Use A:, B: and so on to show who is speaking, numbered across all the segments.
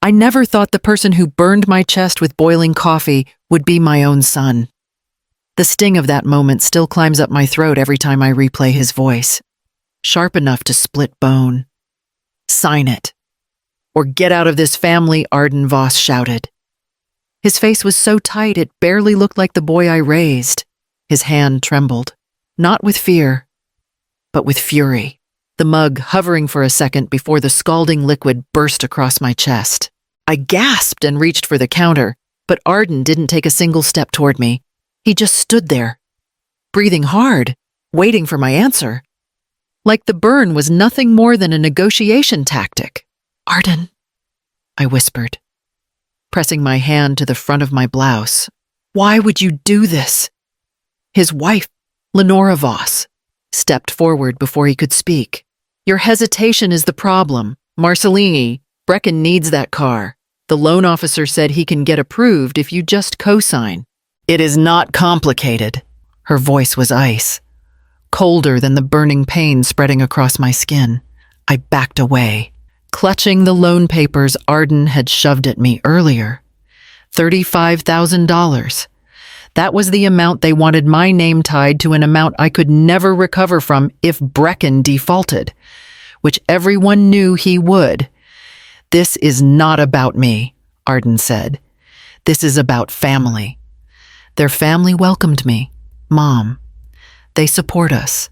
A: I never thought the person who burned my chest with boiling coffee would be my own son. The sting of that moment still climbs up my throat every time I replay his voice. Sharp enough to split bone. Sign it. Or get out of this family, Arden Voss shouted. His face was so tight it barely looked like the boy I raised. His hand trembled, not with fear, but with fury. The mug hovering for a second before the scalding liquid burst across my chest. I gasped and reached for the counter, but Arden didn't take a single step toward me. He just stood there, breathing hard, waiting for my answer. Like the burn was nothing more than a negotiation tactic. Arden, I whispered, pressing my hand to the front of my blouse. Why would you do this? His wife, Lenora Voss, stepped forward before he could speak. Your hesitation is the problem. Marcellini, Brecken needs that car. The loan officer said he can get approved if you just co-sign. It is not complicated. Her voice was ice, colder than the burning pain spreading across my skin. I backed away, clutching the loan papers Arden had shoved at me earlier. $35,000. That was the amount they wanted my name tied to, an amount I could never recover from if Brecken defaulted, which everyone knew he would. This is not about me, Arden said. This is about family. Their family welcomed me. Mom. They support us.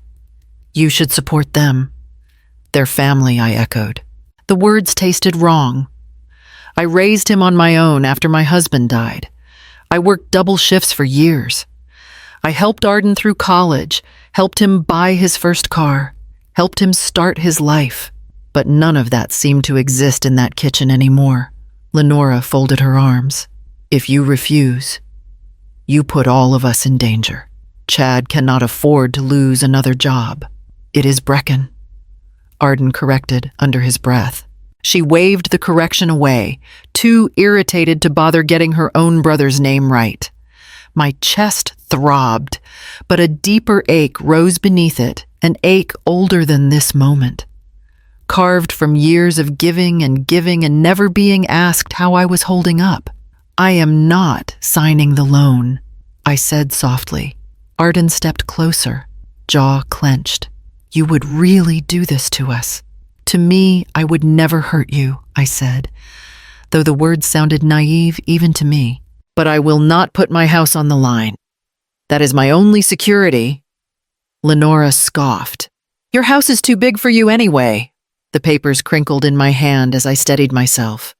A: You should support them. Their family, I echoed. The words tasted wrong. I raised him on my own after my husband died. I worked double shifts for years. I helped Arden through college, helped him buy his first car, helped him start his life. But none of that seemed to exist in that kitchen anymore. Lenora folded her arms. If you refuse, you put all of us in danger. Chad cannot afford to lose another job. It is Brecken, Arden corrected under his breath. She waved the correction away, too irritated to bother getting her own brother's name right. My chest throbbed, but a deeper ache rose beneath it, an ache older than this moment. Carved from years of giving and never being asked how I was holding up. I am not signing the loan, I said softly. Arden stepped closer, jaw clenched. You would really do this to us. To me, I would never hurt you, I said, though the words sounded naive even to me. But I will not put my house on the line. That is my only security. Lenora scoffed. Your house is too big for you anyway. The papers crinkled in my hand as I steadied myself.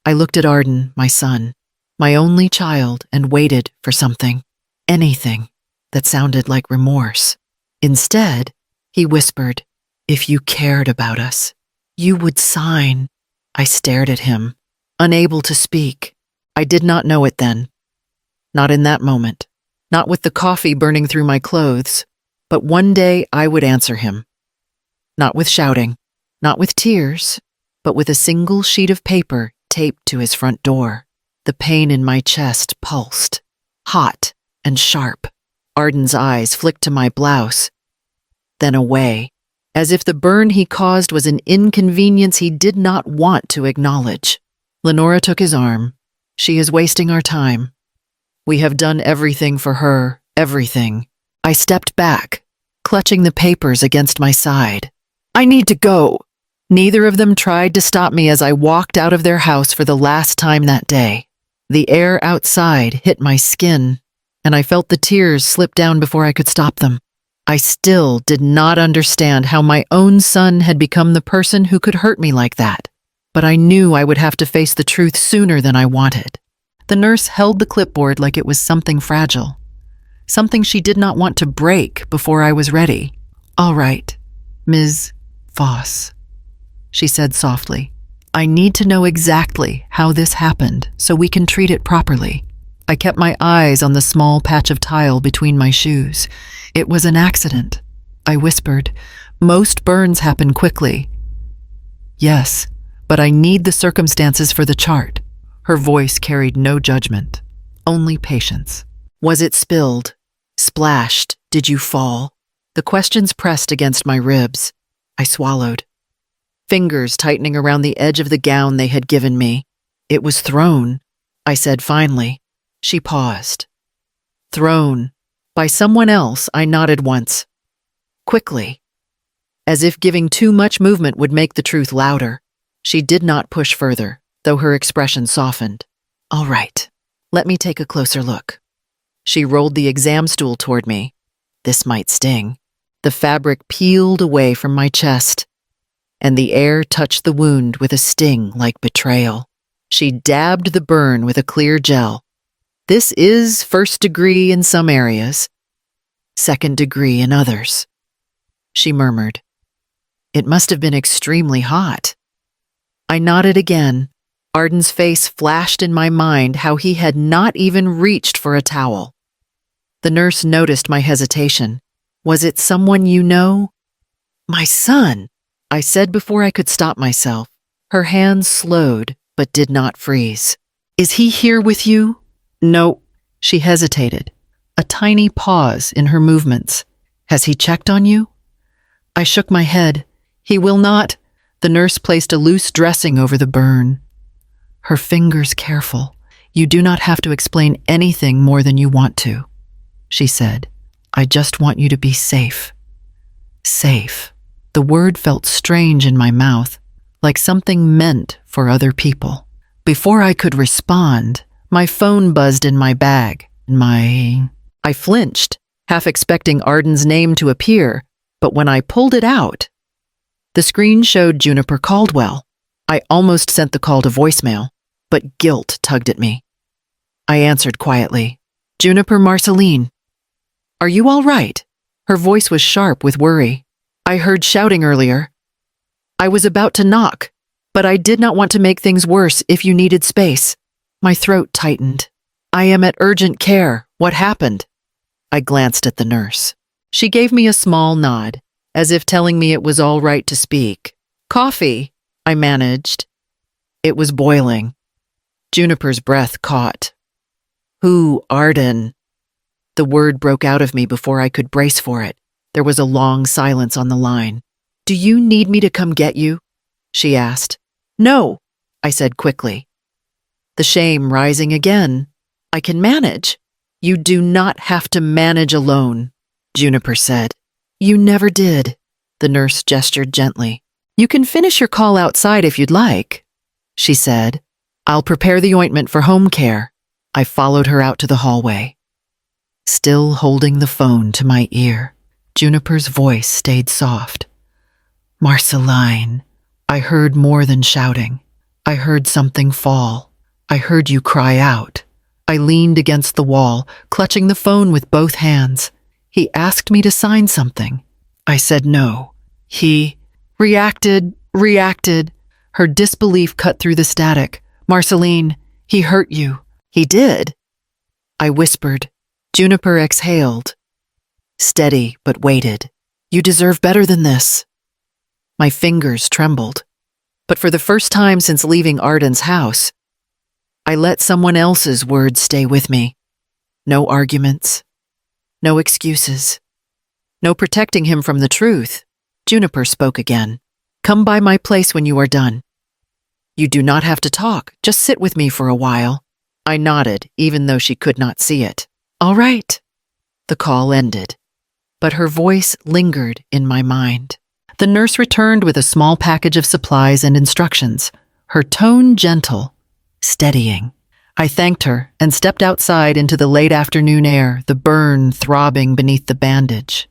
A: I looked at Arden, my son, my only child, and waited for something, anything, that sounded like remorse. Instead, he whispered, if you cared about us, you would sign. I stared at him, unable to speak. I did not know it then. Not in that moment. Not with the coffee burning through my clothes. But one day I would answer him. Not with shouting, not with tears, but with a single sheet of paper taped to his front door. The pain in my chest pulsed, hot and sharp. Arden's eyes flicked to my blouse, then away, as if the burn he caused was an inconvenience he did not want to acknowledge. Lenora took his arm. She is wasting our time. We have done everything for her, everything. I stepped back, clutching the papers against my side. I need to go. Neither of them tried to stop me as I walked out of their house for the last time that day. The air outside hit my skin, and I felt the tears slip down before I could stop them. I still did not understand how my own son had become the person who could hurt me like that, but I knew I would have to face the truth sooner than I wanted. The nurse held the clipboard like it was something fragile, something she did not want to break before I was ready. All right, Ms. Voss, she said softly. I need to know exactly how this happened so we can treat it properly. I kept my eyes on the small patch of tile between my shoes. It was an accident, I whispered. Most burns happen quickly. Yes, but I need the circumstances for the chart. Her voice carried no judgment, only patience. Was it spilled? Splashed? Did you fall? The questions pressed against my ribs. I swallowed. fingers tightening around the edge of the gown they had given me. It was thrown, I said finally. She paused. Thrown. By someone else, I nodded once. Quickly. As if giving too much movement would make the truth louder. She did not push further, though her expression softened. All right, let me take a closer look. She rolled the exam stool toward me. This might sting. The fabric peeled away from my chest, and the air touched the wound with a sting like betrayal. She dabbed the burn with a clear gel. This is 1st degree in some areas, 2nd degree in others. She murmured. It must have been extremely hot. I nodded again. Arden's face flashed in my mind how he had not even reached for a towel. The nurse noticed my hesitation. Was it someone you know? My son, I said before I could stop myself. Her hands slowed, but did not freeze. Is he here with you? No. She hesitated, a tiny pause in her movements. Has he checked on you? I shook my head. He will not. The nurse placed a loose dressing over the burn. Her fingers careful. You do not have to explain anything more than you want to, she said. I just want you to be safe. Safe. The word felt strange in my mouth, like something meant for other people. Before I could respond, my phone buzzed in my bag. I flinched, half expecting Arden's name to appear, but when I pulled it out, the screen showed Juniper Caldwell. I almost sent the call to voicemail, but guilt tugged at me. I answered quietly. Juniper Marceline. Are you all right? Her voice was sharp with worry. I heard shouting earlier. I was about to knock, but I did not want to make things worse if you needed space. My throat tightened. I am at urgent care. What happened? I glanced at the nurse. She gave me a small nod, as if telling me it was all right to speak. Coffee, I managed. It was boiling. Juniper's breath caught. Who, Arden? The word broke out of me before I could brace for it. There was a long silence on the line. Do you need me to come get you? She asked. No, I said quickly. The shame rising again. I can manage. You do not have to manage alone, Juniper said. You never did. The nurse gestured gently. You can finish your call outside if you'd like, she said. I'll prepare the ointment for home care. I followed her out to the hallway. Still holding the phone to my ear, Juniper's voice stayed soft. Marceline. I heard more than shouting. I heard something fall. I heard you cry out. I leaned against the wall, clutching the phone with both hands. He asked me to sign something. I said no. He reacted. Her disbelief cut through the static. Marceline, he hurt you. He did. I whispered. Juniper exhaled. Steady, but waited. You deserve better than this. My fingers trembled. But for the first time since leaving Arden's house, I let someone else's words stay with me. No arguments. No excuses. No protecting him from the truth. Juniper spoke again. Come by my place when you are done. You do not have to talk. Just sit with me for a while. I nodded, even though she could not see it. All right. The call ended, but her voice lingered in my mind. The nurse returned with a small package of supplies and instructions, her tone gentle, steadying. I thanked her and stepped outside into the late afternoon air, the burn throbbing beneath the bandage.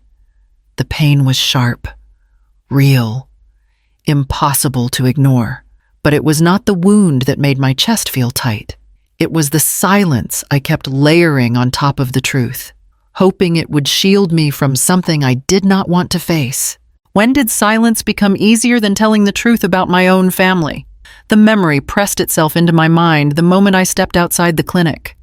A: The pain was sharp, real, impossible to ignore. But it was not the wound that made my chest feel tight. It was the silence I kept layering on top of the truth, hoping it would shield me from something I did not want to face. When did silence become easier than telling the truth about my own family? The memory pressed itself into my mind the moment I stepped outside the clinic.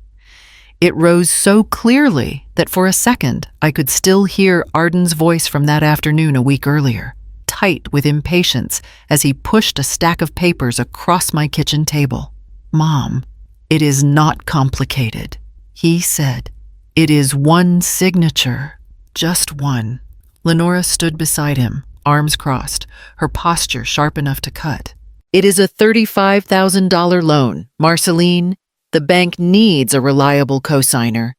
A: It rose so clearly that for a second I could still hear Arden's voice from that afternoon a week earlier, tight with impatience as he pushed a stack of papers across my kitchen table. Mom, it is not complicated, he said. It is one signature, just one. Lenora stood beside him, arms crossed, her posture sharp enough to cut. It is a $35,000 loan, Marceline. The bank needs a reliable cosigner.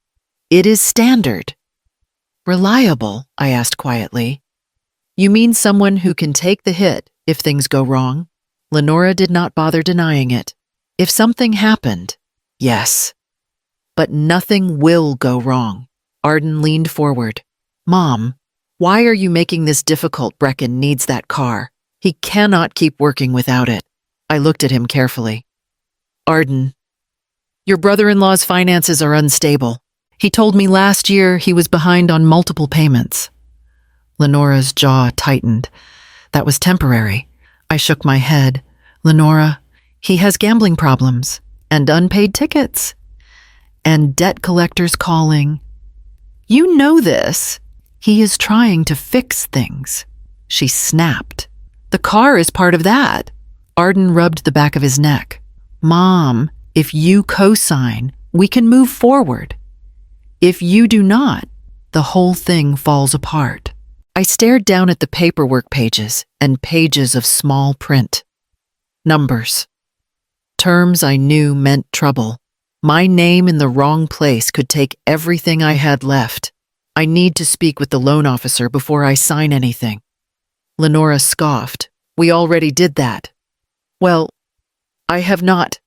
A: It is standard. Reliable? I asked quietly. You mean someone who can take the hit if things go wrong? Lenora did not bother denying it. If something happened, yes. But nothing will go wrong. Arden leaned forward. Mom, why are you making this difficult? Brecken needs that car. He cannot keep working without it. I looked at him carefully. Arden, your brother-in-law's finances are unstable. He told me last year he was behind on multiple payments. Lenora's jaw tightened. That was temporary. I shook my head. Lenora, he has gambling problems and unpaid tickets and debt collectors calling. You know this. He is trying to fix things. She snapped. The car is part of that. Arden rubbed the back of his neck. Mom, if you co-sign, we can move forward. If you do not, the whole thing falls apart. I stared down at the paperwork pages and pages of small print. Numbers. Terms I knew meant trouble. My name in the wrong place could take everything I had left. I need to speak with the loan officer before I sign anything. Lenora scoffed. We already did that. Well, I have not.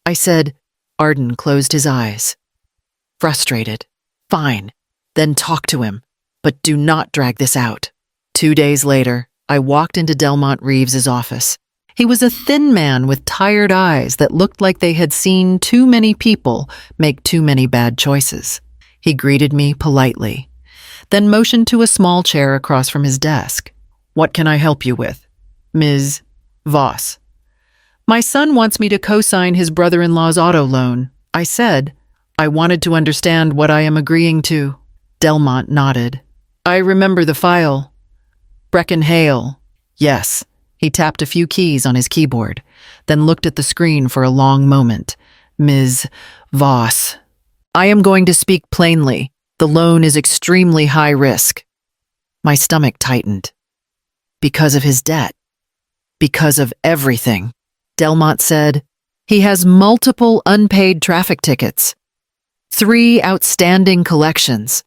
A: I said. Arden closed his eyes. Frustrated. Fine. Then talk to him. But do not drag this out. 2 days later, I walked into Delmont Reeves's office. He was a thin man with tired eyes that looked like they had seen too many people make too many bad choices. He greeted me politely, then motioned to a small chair across from his desk. What can I help you with? Ms. Voss. My son wants me to co-sign his brother-in-law's auto loan. I said, I wanted to understand what I am agreeing to. Delmont nodded. I remember the file. Brecken Hale. Yes. He tapped a few keys on his keyboard, then looked at the screen for a long moment. Ms. Voss. I am going to speak plainly. The loan is extremely high risk. My stomach tightened. Because of his debt. Because of everything. Delmont said, he has multiple unpaid traffic tickets, 3 outstanding collections,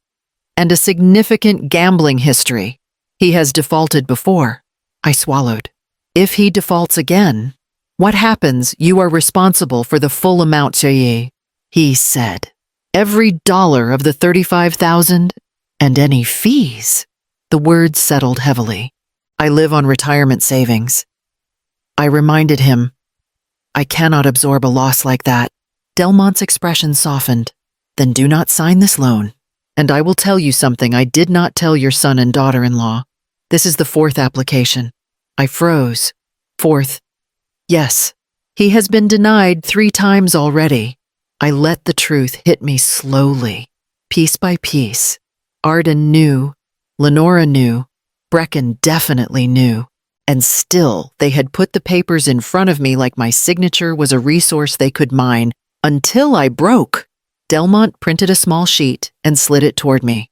A: and a significant gambling history. He has defaulted before. I swallowed. If he defaults again, what happens? You are responsible for the full amount, Chaye. He said. Every dollar of the $35,000 and any fees. The words settled heavily. I live on retirement savings. I reminded him, I cannot absorb a loss like that. Delmont's expression softened. Then do not sign this loan. And I will tell you something I did not tell your son and daughter-in-law. This is the 4th application. I froze. 4th. Yes. He has been denied 3 times already. I let the truth hit me slowly, piece by piece. Arden knew. Lenora knew. Brecken definitely knew. And still, they had put the papers in front of me like my signature was a resource they could mine, until I broke. Delmont printed a small sheet and slid it toward me.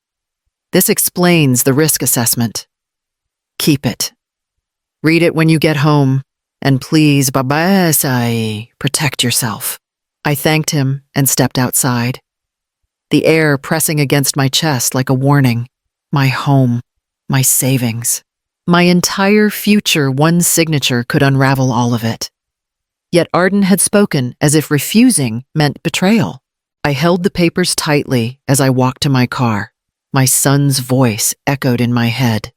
A: This explains the risk assessment. Keep it. Read it when you get home, and please, babasai, protect yourself. I thanked him and stepped outside. The air pressing against my chest like a warning. My home, my savings, my entire future, one signature could unravel all of it. Yet Arden had spoken as if refusing meant betrayal. I held the papers tightly as I walked to my car. My son's voice echoed in my head,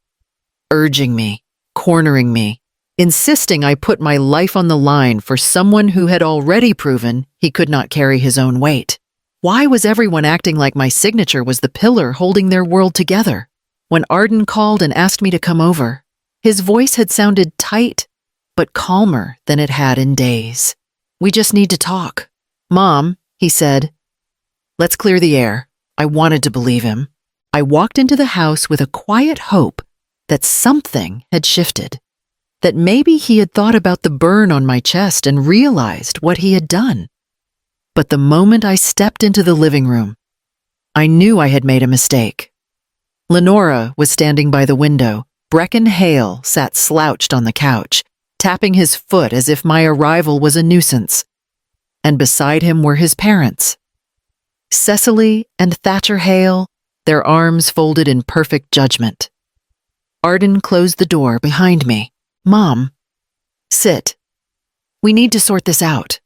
A: urging me, cornering me, insisting I put my life on the line for someone who had already proven he could not carry his own weight. Why was everyone acting like my signature was the pillar holding their world together? When Arden called and asked me to come over, his voice had sounded tight, but calmer than it had in days. We just need to talk. Mom, he said. Let's clear the air. I wanted to believe him. I walked into the house with a quiet hope that something had shifted, that maybe he had thought about the burn on my chest and realized what he had done. But the moment I stepped into the living room, I knew I had made a mistake. Lenora was standing by the window, Brecken Hale sat slouched on the couch, tapping his foot as if my arrival was a nuisance. And beside him were his parents. Cecily and Thatcher Hale, their arms folded in perfect judgment. Arden closed the door behind me. "Mom, sit. We need to sort this out."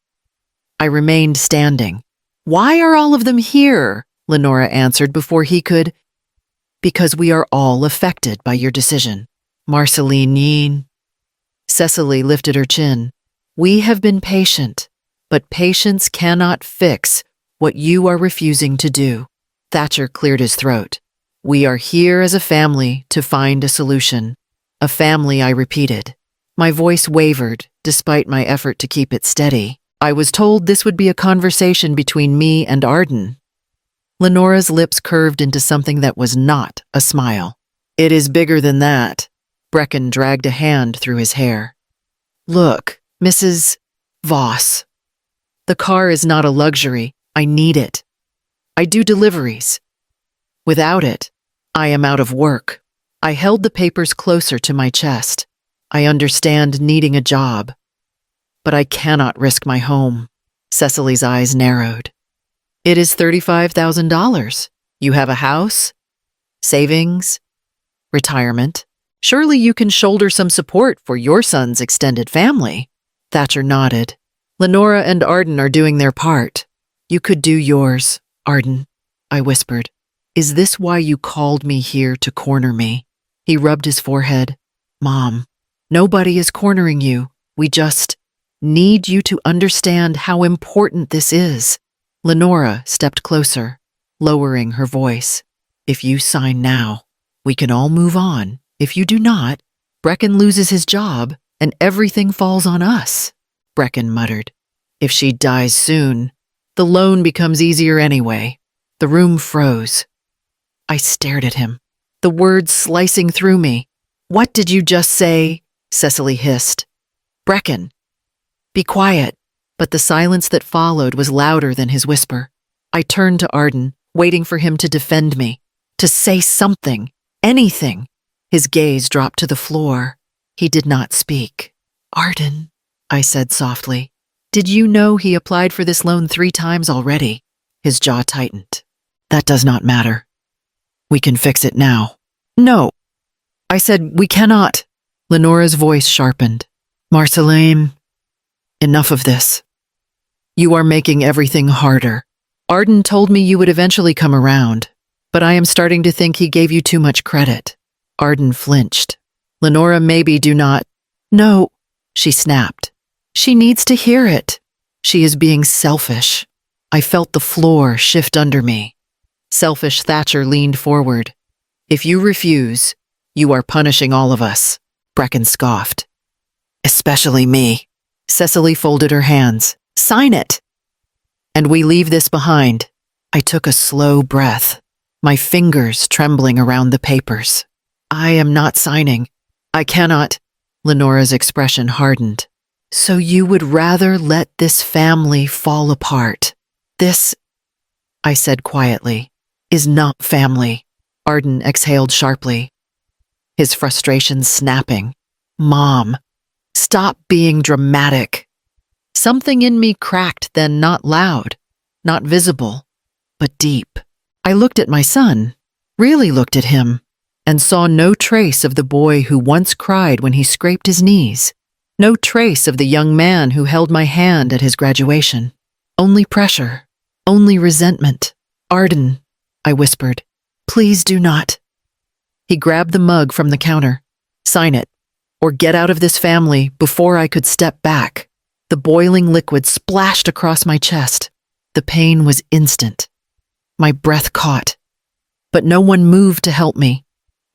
A: I remained standing. "Why are all of them here?" Lenora answered before he could. "Because we are all affected by your decision." Marceline. Cecily lifted her chin. "We have been patient, but patience cannot fix what you are refusing to do." Thatcher cleared his throat. "We are here as a family to find a solution." "A family," I repeated. My voice wavered, despite my effort to keep it steady. "I was told this would be a conversation between me and Arden." Lenora's lips curved into something that was not a smile. "It is bigger than that." Brecken dragged a hand through his hair. "Look, Mrs. Voss. The car is not a luxury. I need it. I do deliveries. Without it, I am out of work." I held the papers closer to my chest. "I understand needing a job, but I cannot risk my home." Cecily's eyes narrowed. "It is $35,000. You have a house, savings, retirement. Surely you can shoulder some support for your son's extended family." Thatcher nodded. "Lenora and Arden are doing their part. You could do yours, Arden," I whispered. "Is this why you called me here to corner me?" He rubbed his forehead. "Mom, nobody is cornering you. We just need you to understand how important this is." Lenora stepped closer, lowering her voice. "If you sign now, we can all move on. If you do not, Brecken loses his job and everything falls on us." Brecken muttered. "If she dies soon, the loan becomes easier anyway." The room froze. I stared at him, the words slicing through me. "What did you just say?" Cecily hissed. "Brecken, be quiet." But the silence that followed was louder than his whisper. I turned to Arden, waiting for him to defend me, to say something, anything. His gaze dropped to the floor. He did not speak. "Arden," I said softly, "did you know he applied for this loan 3 times already?" His jaw tightened. "That does not matter. We can fix it now." "No." I said, "We cannot." Lenora's voice sharpened. "Marceline, enough of this. You are making everything harder. Arden told me you would eventually come around, but I am starting to think he gave you too much credit." Arden flinched. "Lenora, maybe do not." "No," she snapped. "She needs to hear it. She is being selfish." I felt the floor shift under me. Selfish Thatcher leaned forward. "If you refuse, you are punishing all of us," Brecken scoffed. "Especially me." Cecily folded her hands. "Sign it." "And we leave this behind." I took a slow breath, my fingers trembling around the papers. "I am not signing. I cannot." Lenora's expression hardened. "So you would rather let this family fall apart? This," I said quietly, "is not family." Arden exhaled sharply, his frustration snapping. "Mom, stop being dramatic." Something in me cracked, then not loud, not visible, but deep. I looked at my son, really looked at him, and saw no trace of the boy who once cried when he scraped his knees. No trace of the young man who held my hand at his graduation. Only pressure, only resentment. "Arden," I whispered, "please do not." He grabbed the mug from the counter. "Sign it, or get out of this family." Before I could step back, the boiling liquid splashed across my chest. The pain was instant. My breath caught. But no one moved to help me.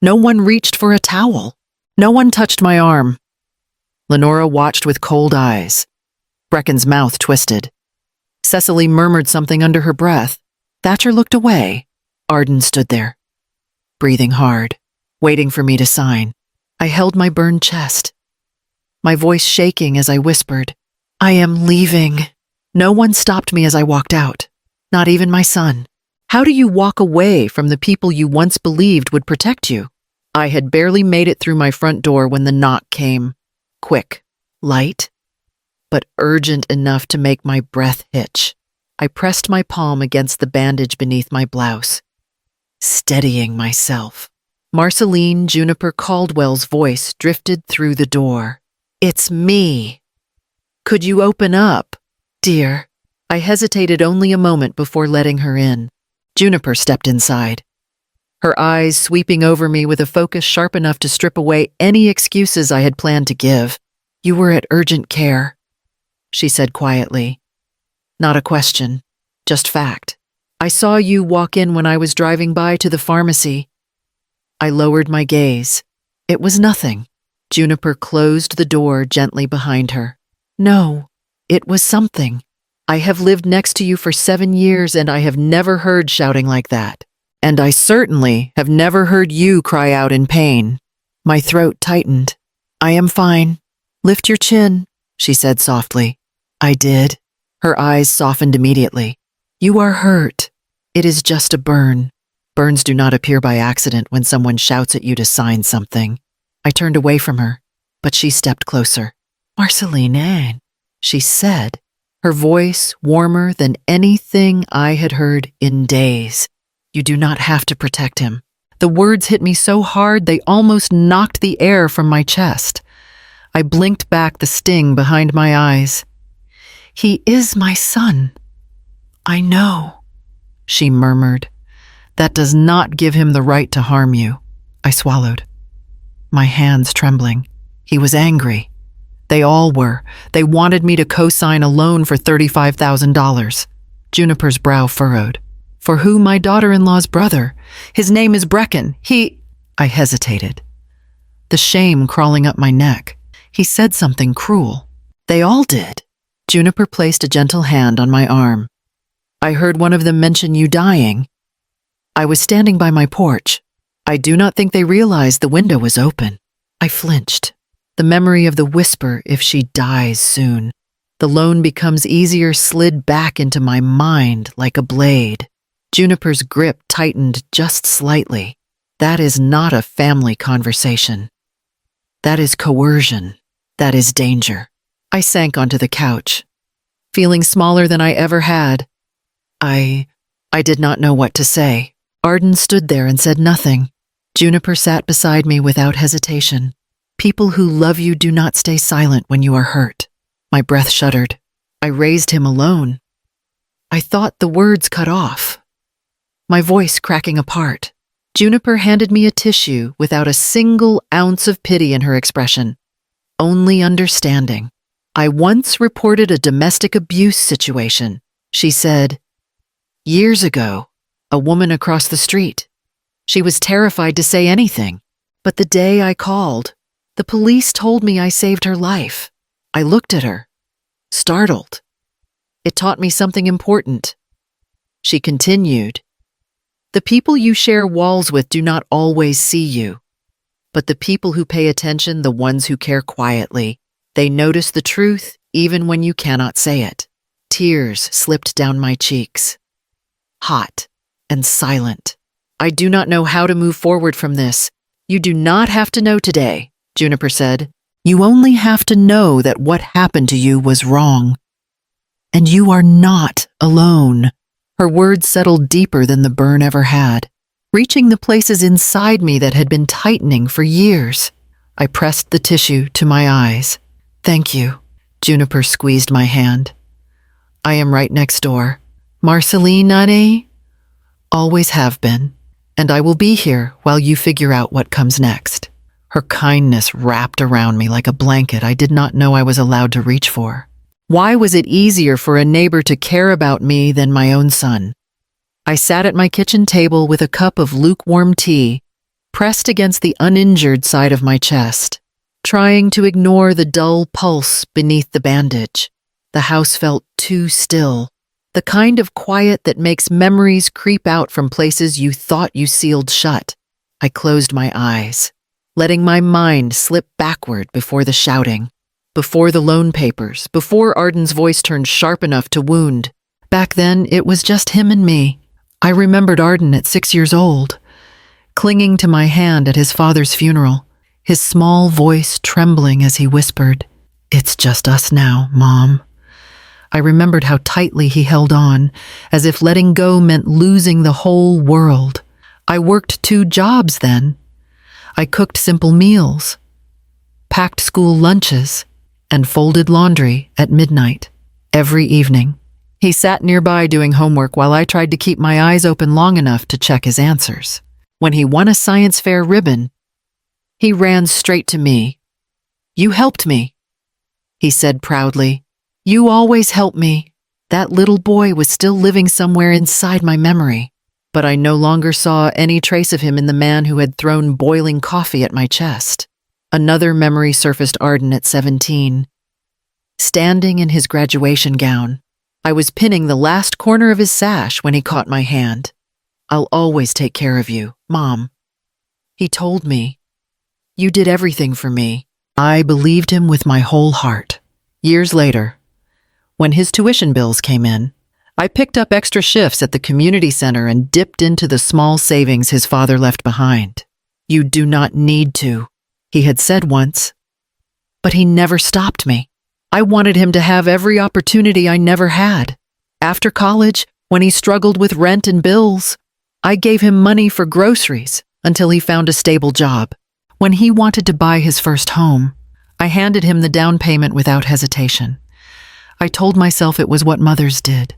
A: No one reached for a towel. No one touched my arm. Lenora watched with cold eyes. Brecken's mouth twisted. Cecily murmured something under her breath. Thatcher looked away. Arden stood there, breathing hard, waiting for me to sign. I held my burned chest, my voice shaking as I whispered, "I am leaving." No one stopped me as I walked out, not even my son. How do you walk away from the people you once believed would protect you? I had barely made it through my front door when the knock came. Quick, light, but urgent enough to make my breath hitch. I pressed my palm against the bandage beneath my blouse, steadying myself. Marceline Juniper Caldwell's voice drifted through the door. "It's me. Could you open up, dear?" I hesitated only a moment before letting her in. Juniper stepped inside, her eyes sweeping over me with a focus sharp enough to strip away any excuses I had planned to give. "You were at urgent care," she said quietly. "Not a question, just fact. I saw you walk in when I was driving by to the pharmacy." I lowered my gaze. It was nothing. Juniper closed the door gently behind her. "No, it was something. I have lived next to you for 7 years and I have never heard shouting like that. And I certainly have never heard you cry out in pain." My throat tightened. "I am fine. Lift your chin," she said softly. I did. Her eyes softened immediately. "You are hurt. It is just a burn. Burns do not appear by accident when someone shouts at you to sign something." I turned away from her, but she stepped closer. "Marceline," she said, her voice warmer than anything I had heard in days. "You do not have to protect him." The words hit me so hard they almost knocked the air from my chest. I blinked back the sting behind my eyes. "He is my son." "I know," she murmured. "That does not give him the right to harm you." I swallowed, my hands trembling. He was angry. They all were. They wanted me to co-sign a loan for $35,000. Juniper's brow furrowed. "For who? My daughter-in-law's brother. His name is Brecken. I hesitated, the shame crawling up my neck. He said something cruel. They all did. Juniper placed a gentle hand on my arm. "I heard one of them mention you dying." I was standing by my porch. I do not think they realized the window was open. I flinched. The memory of the whisper, "if she dies soon." The loan becomes easier slid back into my mind like a blade. Juniper's grip tightened just slightly. That is not a family conversation. That is coercion. That is danger. I sank onto the couch, feeling smaller than I ever had. I did not know what to say. Arden stood there and said nothing. Juniper sat beside me without hesitation. People who love you do not stay silent when you are hurt. My breath shuddered. I raised him alone. I thought the words cut off, my voice cracking apart. Juniper handed me a tissue without a single ounce of pity in her expression, only understanding. "I once reported a domestic abuse situation," she said. "Years ago, a woman across the street. She was terrified to say anything, but the day I called, the police told me I saved her life. I looked at her, startled. It taught me something important." She continued, "The people you share walls with do not always see you, but the people who pay attention, the ones who care quietly, they notice the truth even when you cannot say it." Tears slipped down my cheeks, hot and silent. "I do not know how to move forward from this. You do not have to know today," Juniper said. "You only have to know that what happened to you was wrong. And you are not alone." Her words settled deeper than the burn ever had, reaching the places inside me that had been tightening for years. I pressed the tissue to my eyes. "Thank you." Juniper squeezed my hand. "I am right next door. Marceline Nane? Always have been. And I will be here while you figure out what comes next." Her kindness wrapped around me like a blanket I did not know I was allowed to reach for. Why was it easier for a neighbor to care about me than my own son? I sat at my kitchen table with a cup of lukewarm tea, pressed against the uninjured side of my chest, trying to ignore the dull pulse beneath the bandage. The house felt too still, the kind of quiet that makes memories creep out from places you thought you sealed shut. I closed my eyes, letting my mind slip backward before the shouting, before the loan papers, before Arden's voice turned sharp enough to wound. Back then, it was just him and me. I remembered Arden at 6 years old, clinging to my hand at his father's funeral, his small voice trembling as he whispered, "It's just us now, Mom." I remembered how tightly he held on, as if letting go meant losing the whole world. I worked 2 jobs then. I cooked simple meals, packed school lunches, and folded laundry at midnight every evening. He sat nearby doing homework while I tried to keep my eyes open long enough to check his answers. When he won a science fair ribbon, he ran straight to me. "You helped me," he said proudly. "You always help me." That little boy was still living somewhere inside my memory, but I no longer saw any trace of him in the man who had thrown boiling coffee at my chest. Another memory surfaced Arden at 17. Standing in his graduation gown, I was pinning the last corner of his sash when he caught my hand. "I'll always take care of you, Mom," he told me. "You did everything for me." I believed him with my whole heart. Years later, when his tuition bills came in, I picked up extra shifts at the community center and dipped into the small savings his father left behind. "You do not need to," he had said once. But he never stopped me. I wanted him to have every opportunity I never had. After college, when he struggled with rent and bills, I gave him money for groceries until he found a stable job. When he wanted to buy his first home, I handed him the down payment without hesitation. I told myself it was what mothers did.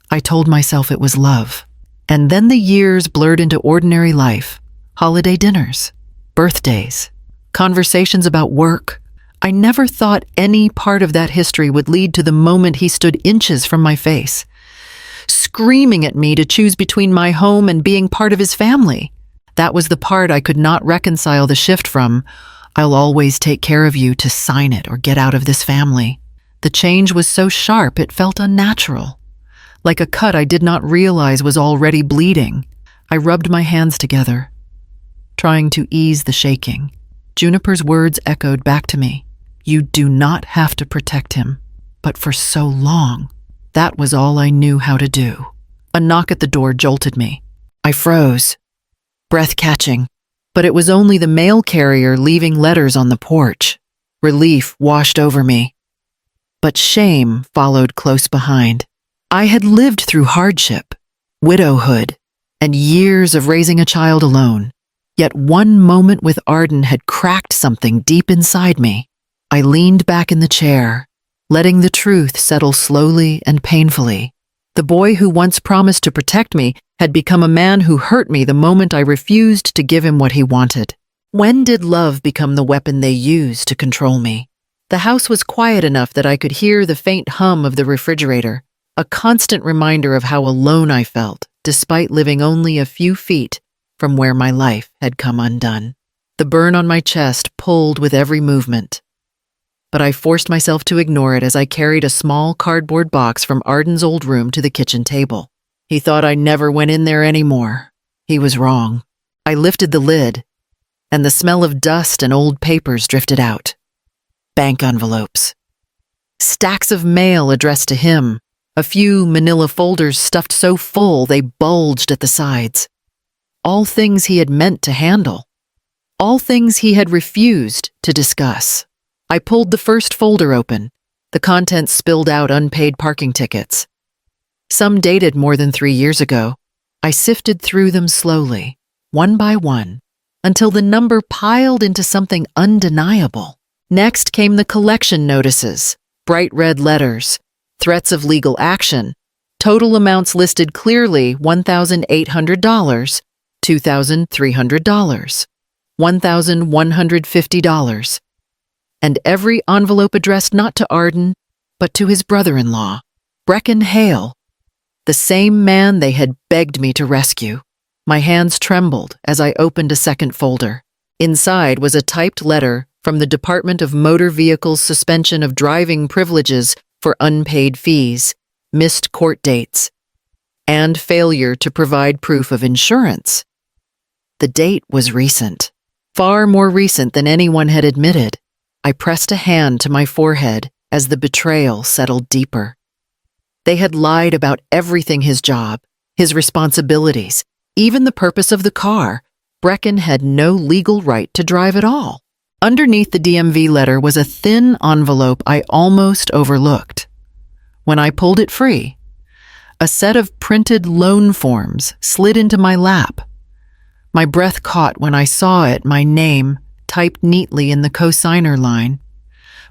A: I told myself it was love. And then the years blurred into ordinary life, holiday dinners, birthdays, conversations about work. I never thought any part of that history would lead to the moment he stood inches from my face, screaming at me to choose between my home and being part of his family. That was the part I could not reconcile the shift from, "I'll always take care of you," to "sign it or get out of this family." The change was so sharp it felt unnatural, like a cut I did not realize was already bleeding. I rubbed my hands together, trying to ease the shaking. Juniper's words echoed back to me. "You do not have to protect him." But for so long, that was all I knew how to do. A knock at the door jolted me. I froze, breath catching, but it was only the mail carrier leaving letters on the porch. Relief washed over me, but shame followed close behind. I had lived through hardship, widowhood, and years of raising a child alone. Yet one moment with Arden had cracked something deep inside me. I leaned back in the chair, letting the truth settle slowly and painfully. The boy who once promised to protect me had become a man who hurt me the moment I refused to give him what he wanted. When did love become the weapon they used to control me? The house was quiet enough that I could hear the faint hum of the refrigerator, a constant reminder of how alone I felt, despite living only a few feet from where my life had come undone. The burn on my chest pulled with every movement, but I forced myself to ignore it as I carried a small cardboard box from Arden's old room to the kitchen table. He thought I never went in there anymore. He was wrong. I lifted the lid, and the smell of dust and old papers drifted out. Bank envelopes. Stacks of mail addressed to him, a few manila folders stuffed so full they bulged at the sides. All things he had meant to handle. All things he had refused to discuss. I pulled the first folder open. The contents spilled out unpaid parking tickets. Some dated more than 3 years ago. I sifted through them slowly, one by one, until the number piled into something undeniable. Next came the collection notices, bright red letters, threats of legal action, total amounts listed clearly: $1,800, $2,300, $1,150, and every envelope addressed not to Arden, but to his brother-in-law, Brecken Hale, the same man they had begged me to rescue. My hands trembled as I opened a second folder. Inside was a typed letter from the Department of Motor Vehicles' suspension of driving privileges for unpaid fees, missed court dates, and failure to provide proof of insurance. The date was recent, far more recent than anyone had admitted. I pressed a hand to my forehead as the betrayal settled deeper. They had lied about everything: his job, his responsibilities, even the purpose of the car, Brecken had no legal right to drive at all. Underneath the DMV letter was a thin envelope I almost overlooked. When I pulled it free, a set of printed loan forms slid into my lap. My breath caught when I saw it, my name, typed neatly in the cosigner line.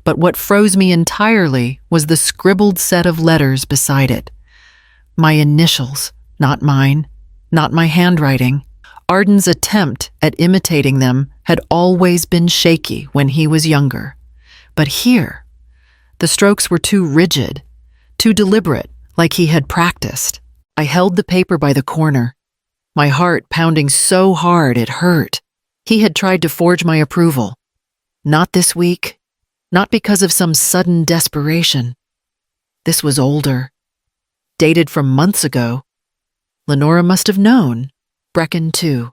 A: But what froze me entirely was the scribbled set of letters beside it. My initials, not mine, not my handwriting. Arden's attempt at imitating them had always been shaky when he was younger. But here, the strokes were too rigid, too deliberate, like he had practiced. I held the paper by the corner, my heart pounding so hard it hurt. He had tried to forge my approval. Not this week, not because of some sudden desperation. This was older, dated from months ago. Lenora must have known. Brecken, too.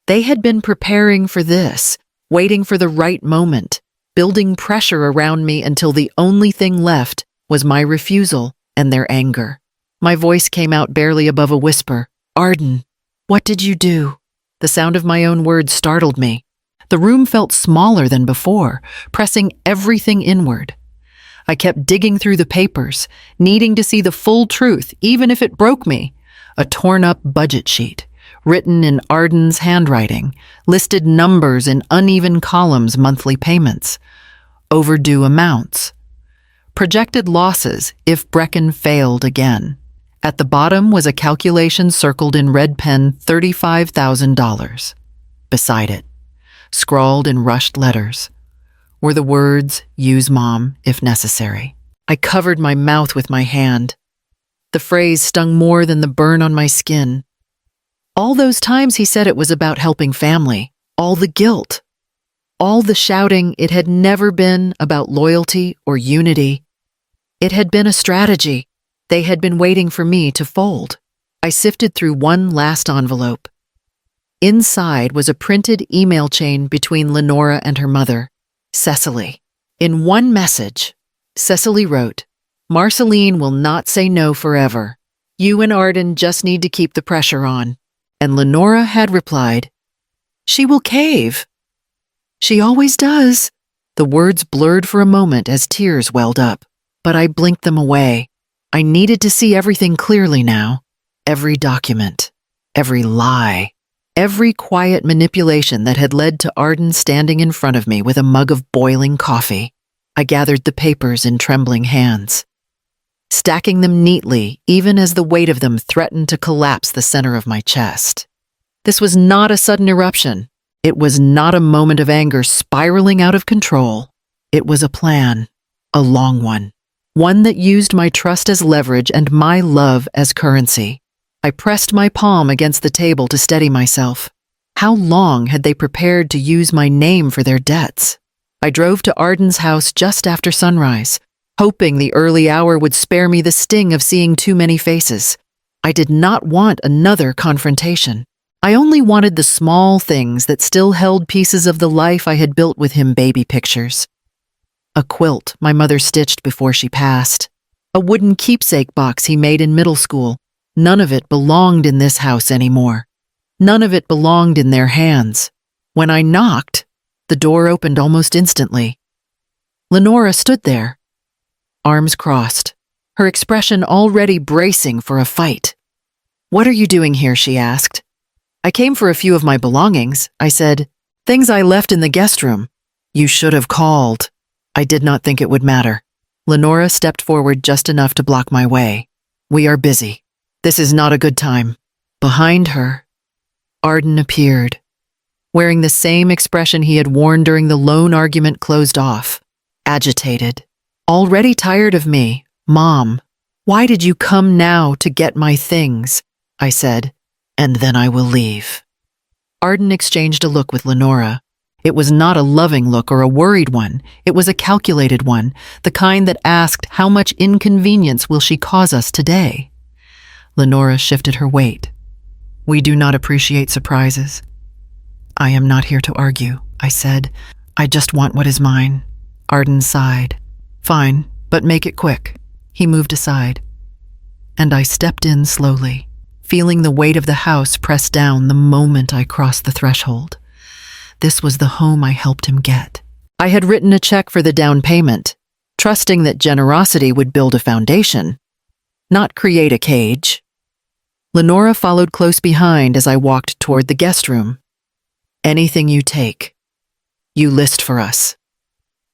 A: They had been preparing for this, waiting for the right moment, building pressure around me until the only thing left was my refusal and their anger. My voice came out barely above a whisper. Arden, what did you do? The sound of my own words startled me. The room felt smaller than before, pressing everything inward. I kept digging through the papers, needing to see the full truth, even if it broke me. A torn-up budget sheet, written in Arden's handwriting, listed numbers in uneven columns, monthly payments, overdue amounts, projected losses if Brecken failed again. At the bottom was a calculation circled in red pen, $35,000. Beside it, scrawled in rushed letters, were the words, "Use Mom if necessary." I covered my mouth with my hand. The phrase stung more than the burn on my skin. All those times he said it was about helping family, all the guilt, all the shouting, it had never been about loyalty or unity. It had been a strategy. They had been waiting for me to fold. I sifted through one last envelope. Inside was a printed email chain between Lenora and her mother, Cecily. In one message, Cecily wrote, "Marceline will not say no forever. You and Arden just need to keep the pressure on." And Lenora had replied, "She will cave. She always does." The words blurred for a moment as tears welled up, but I blinked them away. I needed to see everything clearly now. Every document, every lie, every quiet manipulation that had led to Arden standing in front of me with a mug of boiling coffee. I gathered the papers in trembling hands, stacking them neatly even as the weight of them threatened to collapse the center of my chest. This was not a sudden eruption. It was not a moment of anger spiraling out of control. It was a plan, a long one that used my trust as leverage and my love as currency. I pressed my palm against the table to steady myself. How long had they prepared to use my name for their debts? I drove to Arden's house just after sunrise, hoping the early hour would spare me the sting of seeing too many faces. I did not want another confrontation. I only wanted the small things that still held pieces of the life I had built with him, baby pictures. A quilt my mother stitched before she passed. A wooden keepsake box he made in middle school. None of it belonged in this house anymore. None of it belonged in their hands. When I knocked, the door opened almost instantly. Lenora stood there, arms crossed, her expression already bracing for a fight. "What are you doing here?" she asked. "I came for a few of my belongings," I said. "Things I left in the guest room." "You should have called." I did not think it would matter. Lenora stepped forward just enough to block my way. "We are busy. This is not a good time." Behind her, Arden appeared, wearing the same expression he had worn during the loan argument, closed off, agitated. "Already tired of me, Mom. Why did you come now to get my things?" I said, "and then I will leave." Arden exchanged a look with Lenora. It was not a loving look or a worried one. It was a calculated one, the kind that asked, how much inconvenience will she cause us today? Lenora shifted her weight. "We do not appreciate surprises." "I am not here to argue," I said. "I just want what is mine." Arden sighed. "Fine, but make it quick." He moved aside, and I stepped in slowly. feeling the weight of the house press down the moment I crossed the threshold. This was the home I helped him get. I had written a check for the down payment, trusting that generosity would build a foundation, not create a cage. Lenora followed close behind as I walked toward the guest room. "Anything you take, you list for us,"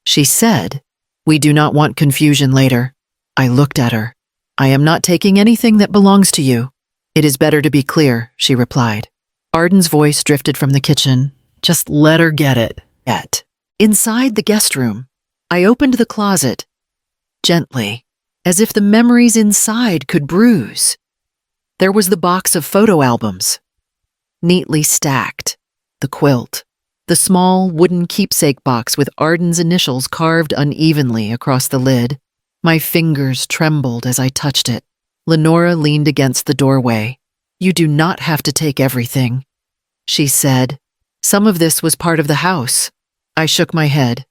A: she said. "We do not want confusion later." I looked at her. "I am not taking anything that belongs to you." "It is better to be clear," she replied. Arden's voice drifted from the kitchen. "Just let her get it." Inside the guest room, I opened the closet, gently, as if the memories inside could bruise. There was the box of photo albums, neatly stacked, the quilt, the small wooden keepsake box with Arden's initials carved unevenly across the lid. My fingers trembled as I touched it. Lenora leaned against the doorway. "You do not have to take everything," she said. "Some of this was part of the house." I shook my head.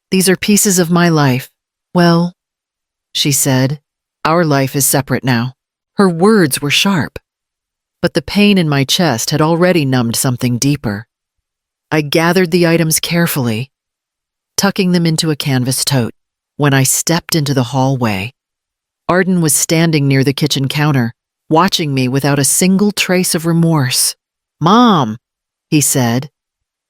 A: "These are pieces of my life." "Well," she said, "our life is separate now." Her words were sharp, but the pain in my chest had already numbed something deeper. I gathered the items carefully, tucking them into a canvas tote. When I stepped into the hallway, Arden was standing near the kitchen counter, watching me without a single trace of remorse. "Mom," he said,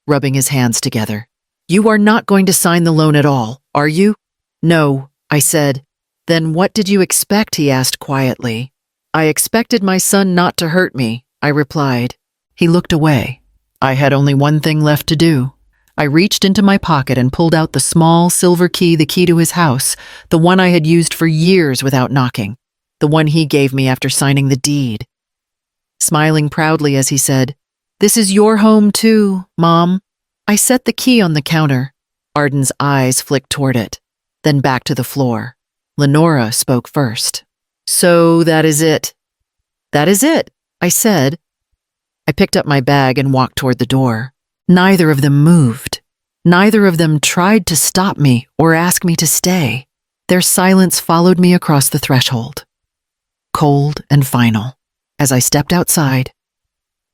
A: rubbing his hands together. "You are not going to sign the loan at all, are you?" "No," I said. "Then what did you expect?" he asked quietly. "I expected my son not to hurt me," I replied. He looked away. I had only one thing left to do. I reached into my pocket and pulled out the small silver key, the key to his house, the one I had used for years without knocking, the one he gave me after signing the deed. Smiling proudly as he said, "This is your home too, Mom." I set the key on the counter. Arden's eyes flicked toward it, then back to the floor. Lenora spoke first. "So that is it." "That is it," I said. I picked up my bag and walked toward the door. Neither of them moved. Neither of them tried to stop me or ask me to stay. Their silence followed me across the threshold, cold and final. As I stepped outside,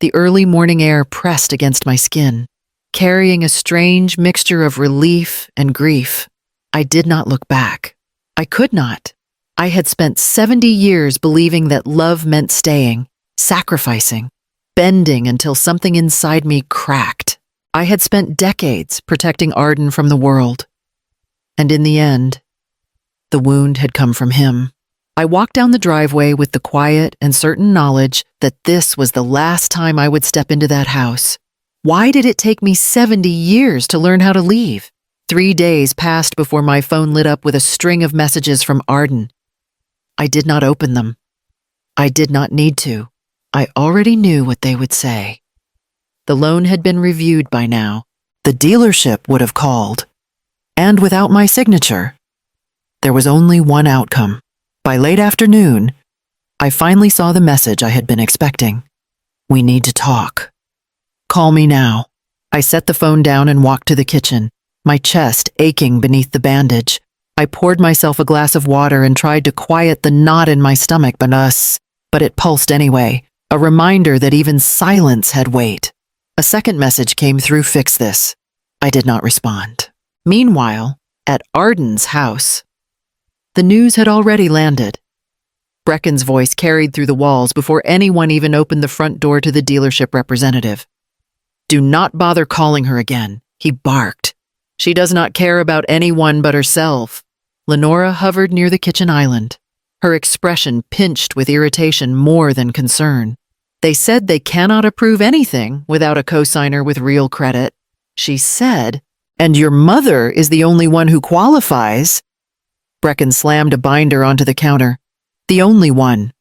A: the early morning air pressed against my skin, carrying a strange mixture of relief and grief. I did not look back. I could not. I had spent 70 years believing that love meant staying, sacrificing, bending until something inside me cracked. I had spent decades protecting Arden from the world. And in the end, the wound had come from him. I walked down the driveway with the quiet and certain knowledge that this was the last time I would step into that house. Why did it take me 70 years to learn how to leave? 3 days passed before my phone lit up with a string of messages from Arden. I did not open them. I did not need to. I already knew what they would say. The loan had been reviewed by now. The dealership would have called. And without my signature, there was only one outcome. By late afternoon, I finally saw the message I had been expecting. "We need to talk. Call me now." I set the phone down and walked to the kitchen, my chest aching beneath the bandage. I poured myself a glass of water and tried to quiet the knot in my stomach, but it pulsed anyway, a reminder that even silence had weight. A second message came through, "Fix this." I did not respond. Meanwhile, at Arden's house, the news had already landed. Brecken's voice carried through the walls before anyone even opened the front door to the dealership representative. "Do not bother calling her again," he barked. "She does not care about anyone but herself." Lenora hovered near the kitchen island, her expression pinched with irritation more than concern. "They said they cannot approve anything without a cosigner with real credit," she said, "and your mother is the only one who qualifies." Brecken slammed a binder onto the counter. "The only one."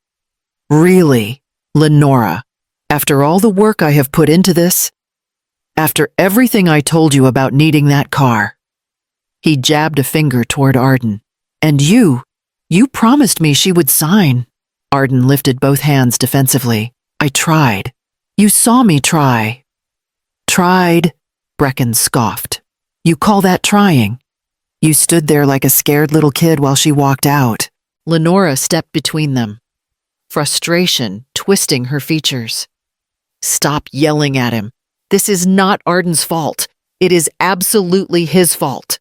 A: "Really, Lenora, after all the work I have put into this, after everything I told you about needing that car." He jabbed a finger toward Arden. "And you promised me she would sign." Arden lifted both hands defensively. "I tried. You saw me try." "Tried?" Brecken scoffed. "You call that trying? You stood there like a scared little kid while she walked out." Lenora stepped between them. frustration twisting her features. Stop yelling at him. This is not Arden's fault. It is absolutely his fault.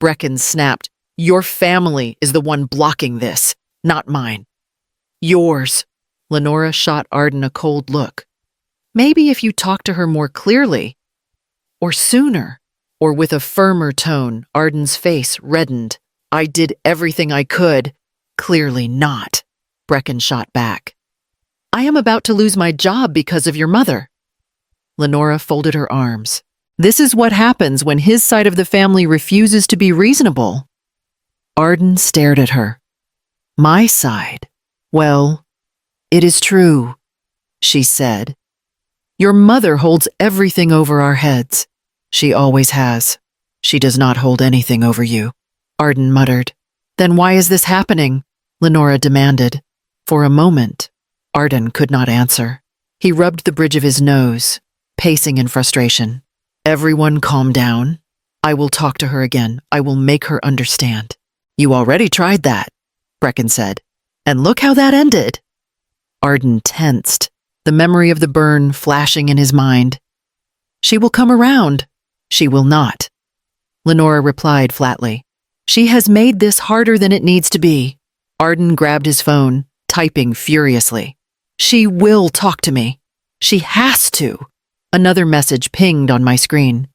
A: Brecken snapped. Your family is the one blocking this, not mine. Yours. Lenora shot Arden a cold look. Maybe if you talked to her more clearly, or sooner, or with a firmer tone. Arden's face reddened. I did everything I could. Clearly not. Brecken shot back. I am about to lose my job because of your mother. Lenora folded her arms. This is what happens when his side of the family refuses to be reasonable. Arden stared at her. My side? Well, it is true, she said. Your mother holds everything over our heads. She always has. She does not hold anything over you, Arden muttered. Then why is this happening? Lenora demanded. For a moment, Arden could not answer. He rubbed the bridge of his nose, pacing in frustration. Everyone calm down. I will talk to her again. I will make her understand. You already tried that, Brecken said. And look how that ended. Arden tensed, the memory of the burn flashing in his mind. She will come around. She will not. Lenora replied flatly. She has made this harder than it needs to be. Arden grabbed his phone, typing furiously. She will talk to me. She has to. Another message pinged on my screen.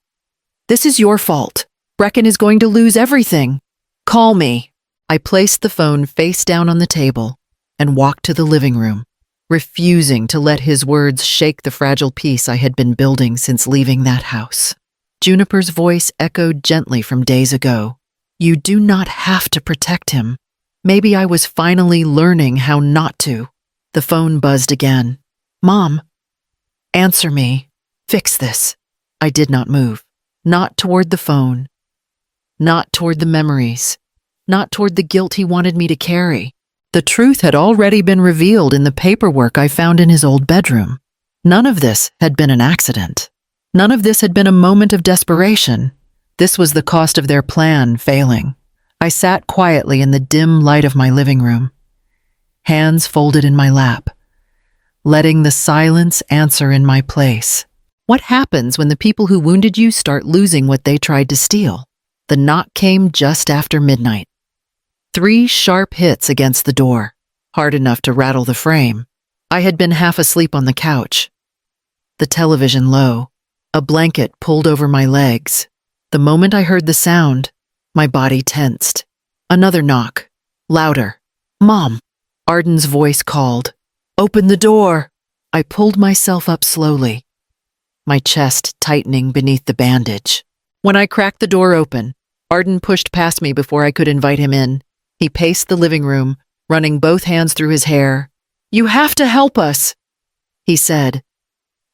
A: This is your fault. Brecken is going to lose everything. Call me. I placed the phone face down on the table and walked to the living room, refusing to let his words shake the fragile peace I had been building since leaving that house. Juniper's voice echoed gently from days ago. You do not have to protect him. Maybe I was finally learning how not to. The phone buzzed again. Mom, answer me. Fix this. I did not move. Not toward the phone. Not toward the memories. Not toward the guilt he wanted me to carry. The truth had already been revealed in the paperwork I found in his old bedroom. None of this had been an accident. None of this had been a moment of desperation. This was the cost of their plan failing. I sat quietly in the dim light of my living room, hands folded in my lap, letting the silence answer in my place. What happens when the people who wounded you start losing what they tried to steal? The knock came just after midnight. 3 sharp hits against the door, hard enough to rattle the frame. I had been half asleep on the couch, the television low, a blanket pulled over my legs. The moment I heard the sound, my body tensed. Another knock, louder. Mom, Arden's voice called. Open the door. I pulled myself up slowly, my chest tightening beneath the bandage. When I cracked the door open, Arden pushed past me before I could invite him in. He paced the living room, running both hands through his hair. You have to help us, he said.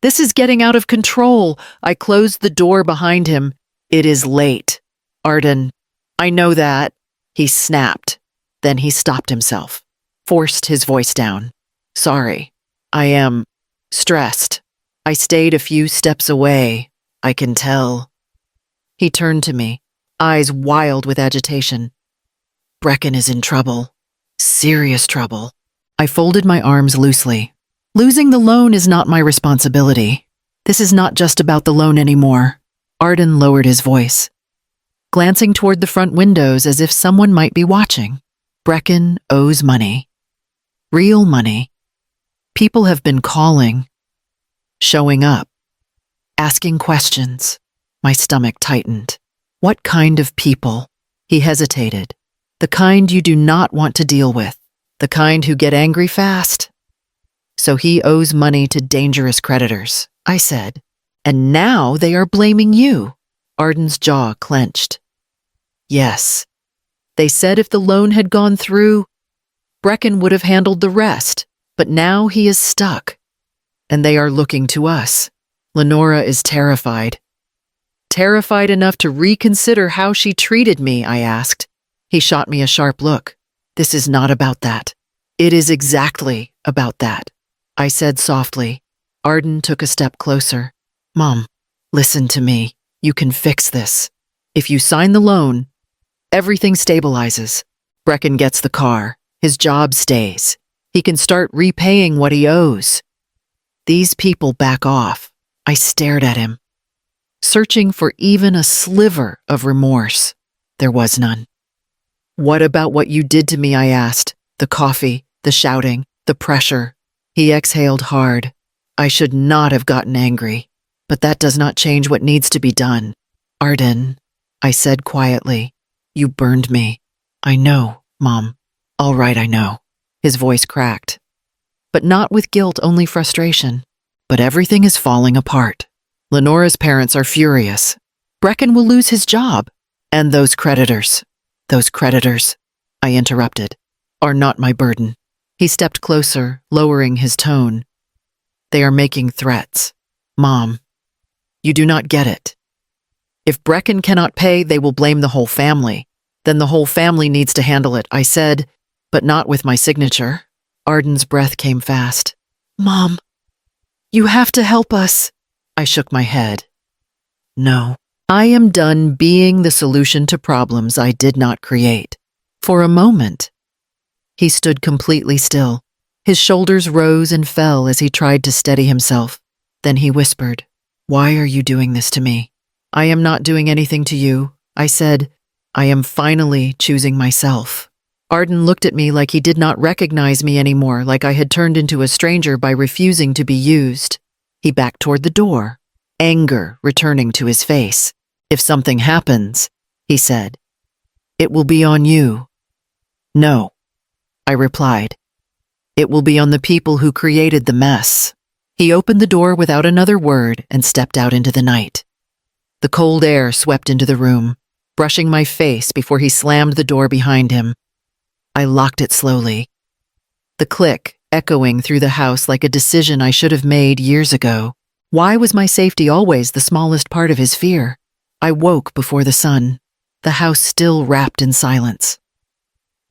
A: This is getting out of control. I closed the door behind him. It is late. Arden, I know that, he snapped. Then he stopped himself, forced his voice down. Sorry, I am stressed. I stayed a few steps away. I can tell. He turned to me, eyes wild with agitation. Brecken is in trouble. Serious trouble. I folded my arms loosely. Losing the loan is not my responsibility. This is not just about the loan anymore. Arden lowered his voice, glancing toward the front windows as if someone might be watching. Brecken owes money. Real money. People have been calling, showing up, asking questions. My stomach tightened. What kind of people? He hesitated. The kind you do not want to deal with. The kind who get angry fast. So he owes money to dangerous creditors, I said. And now they are blaming you. Arden's jaw clenched. Yes. They said if the loan had gone through, Brecken would have handled the rest. But now he is stuck. And they are looking to us. Lenora is terrified. Terrified enough to reconsider how she treated me, I asked. He shot me a sharp look. This is not about that. It is exactly about that, I said softly. Arden took a step closer. Mom, listen to me. You can fix this. If you sign the loan, everything stabilizes. Brecken gets the car. His job stays. He can start repaying what he owes. These people back off. I stared at him, searching for even a sliver of remorse. There was none. What about what you did to me, I asked. The coffee, the shouting, the pressure. He exhaled hard. I should not have gotten angry, but that does not change what needs to be done. Arden, I said quietly, you burned me. I know, Mom. All right, I know. His voice cracked. But not with guilt, only frustration. But everything is falling apart. Lenora's parents are furious. Brecken will lose his job. And those creditors, I interrupted, are not my burden. He stepped closer, lowering his tone. They are making threats. Mom, you do not get it. If Brecken cannot pay, they will blame the whole family. Then the whole family needs to handle it, I said, but not with my signature. Arden's breath came fast. Mom, you have to help us. I shook my head. No, I am done being the solution to problems I did not create. For a moment, he stood completely still. His shoulders rose and fell as he tried to steady himself. Then he whispered, Why are you doing this to me? I am not doing anything to you. I said, I am finally choosing myself. Arden looked at me like he did not recognize me anymore, like I had turned into a stranger by refusing to be used. He backed toward the door, anger returning to his face. If something happens, he said, it will be on you. No, I replied. It will be on the people who created the mess. He opened the door without another word and stepped out into the night. The cold air swept into the room, brushing my face before he slammed the door behind him. I locked it slowly. The click echoing through the house like a decision I should have made years ago. Why was my safety always the smallest part of his fear? I woke before the sun, the house still wrapped in silence.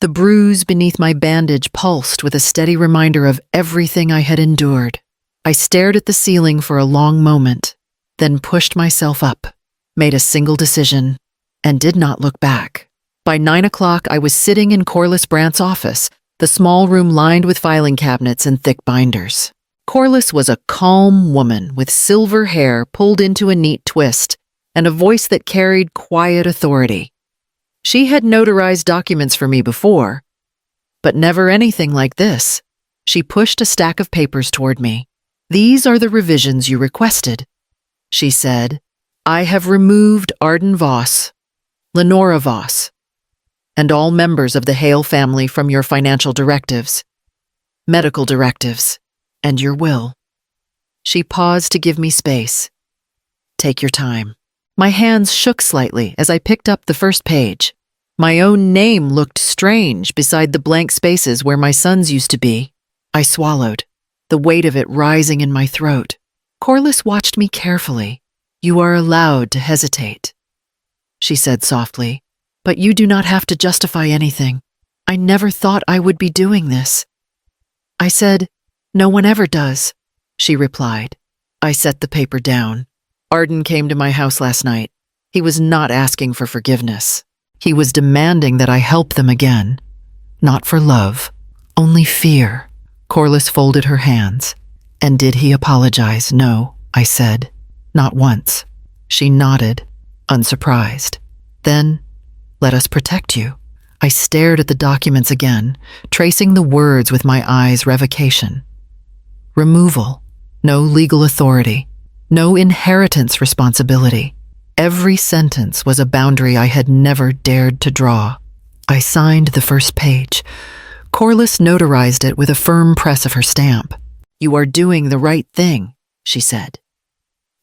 A: The bruise beneath my bandage pulsed with a steady reminder of everything I had endured. I stared at the ceiling for a long moment, then pushed myself up, made a single decision, and did not look back. By 9 o'clock, I was sitting in Corliss Brandt's office, the small room lined with filing cabinets and thick binders. Corliss was a calm woman with silver hair pulled into a neat twist and a voice that carried quiet authority. She had notarized documents for me before, but never anything like this. She pushed a stack of papers toward me. These are the revisions you requested. She said, I have removed Arden Voss, Lenora Voss, and all members of the Hale family from your financial directives, medical directives, and your will. She paused to give me space. Take your time. My hands shook slightly as I picked up the first page. My own name looked strange beside the blank spaces where my son's used to be. I swallowed, the weight of it rising in my throat. Corliss watched me carefully. You are allowed to hesitate, she said softly. But you do not have to justify anything. I never thought I would be doing this. I said, no one ever does, she replied. I set the paper down. Arden came to my house last night. He was not asking for forgiveness. He was demanding that I help them again. Not for love, only fear. Corliss folded her hands. And did he apologize? No, I said. Not once. She nodded, unsurprised. Then, let us protect you. I stared at the documents again, tracing the words with my eyes. Revocation. Removal. No legal authority. No inheritance responsibility. Every sentence was a boundary I had never dared to draw. I signed the first page. Corliss notarized it with a firm press of her stamp. You are doing the right thing, she said.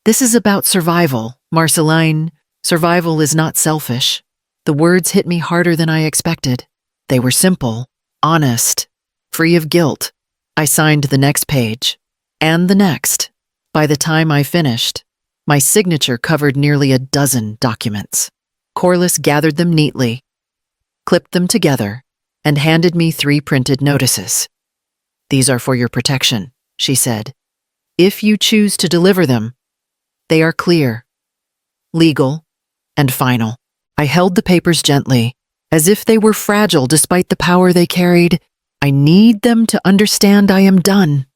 A: This is about survival, Marceline. Survival is not selfish. The words hit me harder than I expected. They were simple, honest, free of guilt. I signed the next page, and the next. By the time I finished, my signature covered nearly a dozen documents. Corliss gathered them neatly, clipped them together, and handed me 3 printed notices. These are for your protection, she said. If you choose to deliver them, they are clear, legal, and final. I held the papers gently, as if they were fragile despite the power they carried. I need them to understand I am done.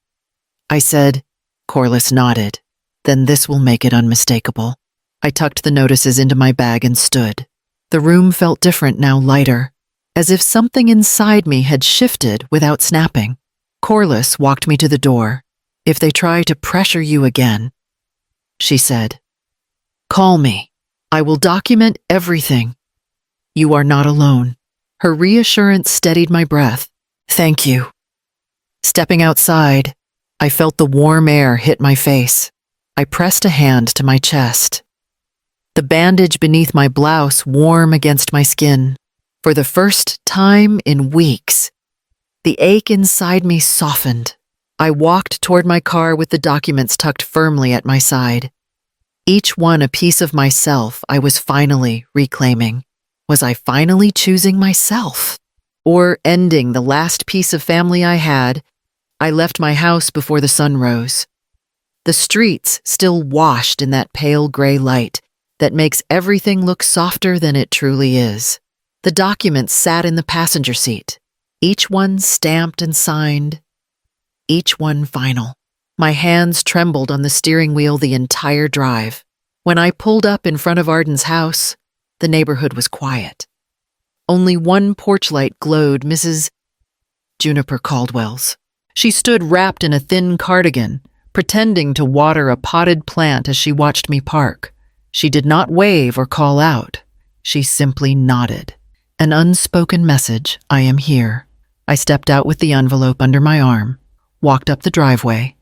A: I said. Corliss nodded. Then this will make it unmistakable. I tucked the notices into my bag and stood. The room felt different now, lighter, as if something inside me had shifted without snapping. Corliss walked me to the door. If they try to pressure you again, she said, call me. I will document everything. You are not alone. Her reassurance steadied my breath. Thank you. Stepping outside, I felt the warm air hit my face. I pressed a hand to my chest. The bandage beneath my blouse warm against my skin. For the first time in weeks, the ache inside me softened. I walked toward my car with the documents tucked firmly at my side. Each one a piece of myself I was finally reclaiming. Was I finally choosing myself? Or ending the last piece of family I had? I left my house before the sun rose. The streets still washed in that pale gray light that makes everything look softer than it truly is. The documents sat in the passenger seat, each one stamped and signed, each one final. My hands trembled on the steering wheel the entire drive. When I pulled up in front of Arden's house, the neighborhood was quiet. Only one porch light glowed, Mrs. Juniper Caldwell's. She stood wrapped in a thin cardigan, pretending to water a potted plant as she watched me park. She did not wave or call out. She simply nodded. An unspoken message, I am here. I stepped out with the envelope under my arm, walked up the driveway,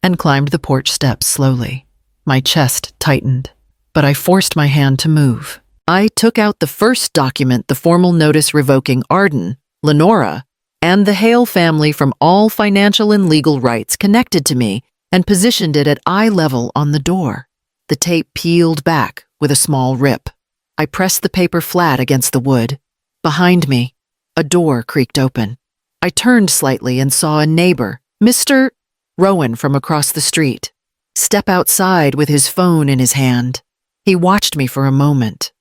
A: and climbed the porch steps slowly. My chest tightened, but I forced my hand to move. I took out the first document, the formal notice revoking Arden, Lenora, and the Hale family from all financial and legal rights connected to me, and positioned it at eye level on the door. The tape peeled back with a small rip. I pressed the paper flat against the wood. Behind me, a door creaked open. I turned slightly and saw a neighbor, Mr. Rowan from across the street, step outside with his phone in his hand. He watched me for a moment,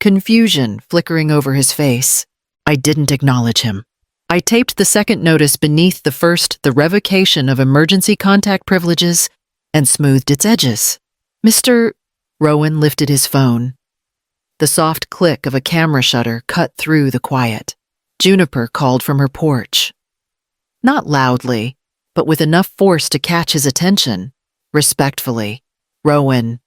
A: confusion flickering over his face. I didn't acknowledge him. I taped the second notice beneath the first, the revocation of emergency contact privileges, and smoothed its edges. Mr. Rowan lifted his phone. The soft click of a camera shutter cut through the quiet. Juniper called from her porch. Not loudly, but with enough force to catch his attention. Respectfully, Rowan,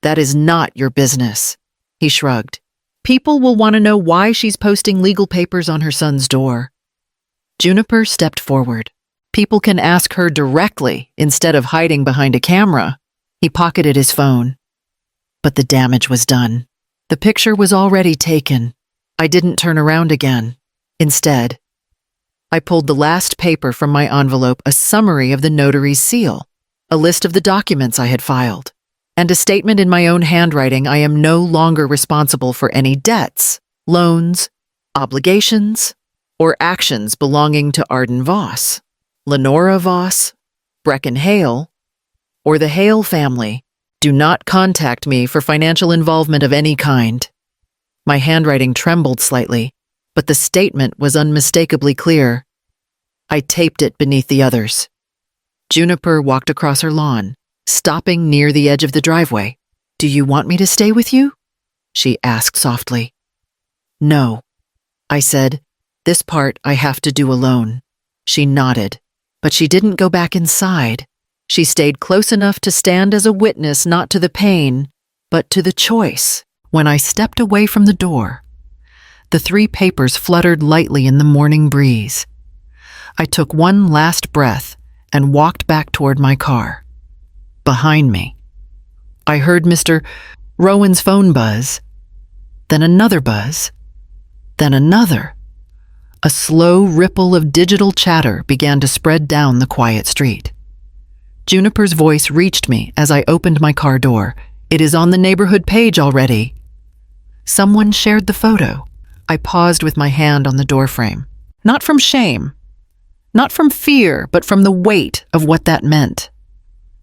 A: that is not your business. He shrugged. People will want to know why she's posting legal papers on her son's door. Juniper stepped forward. People can ask her directly instead of hiding behind a camera. He pocketed his phone. But the damage was done. The picture was already taken. I didn't turn around again. Instead, I pulled the last paper from my envelope, a summary of the notary's seal, a list of the documents I had filed, and a statement in my own handwriting I am no longer responsible for any debts, loans, obligations, or actions belonging to Arden Voss, Lenora Voss, Brecken Hale, or the Hale family. Do not contact me for financial involvement of any kind. My handwriting trembled slightly, but the statement was unmistakably clear. I taped it beneath the others. Juniper walked across her lawn, stopping near the edge of the driveway. Do you want me to stay with you? She asked softly. No, I said. This part I have to do alone. She nodded, but she didn't go back inside. She stayed close enough to stand as a witness not to the pain, but to the choice. When I stepped away from the door, the 3 papers fluttered lightly in the morning breeze. I took one last breath and walked back toward my car. Behind me, I heard Mr. Rowan's phone buzz, then another buzz, then another. A slow ripple of digital chatter began to spread down the quiet street. Juniper's voice reached me as I opened my car door. It is on the neighborhood page already. Someone shared the photo. I paused with my hand on the doorframe. Not from shame, not from fear, but from the weight of what that meant.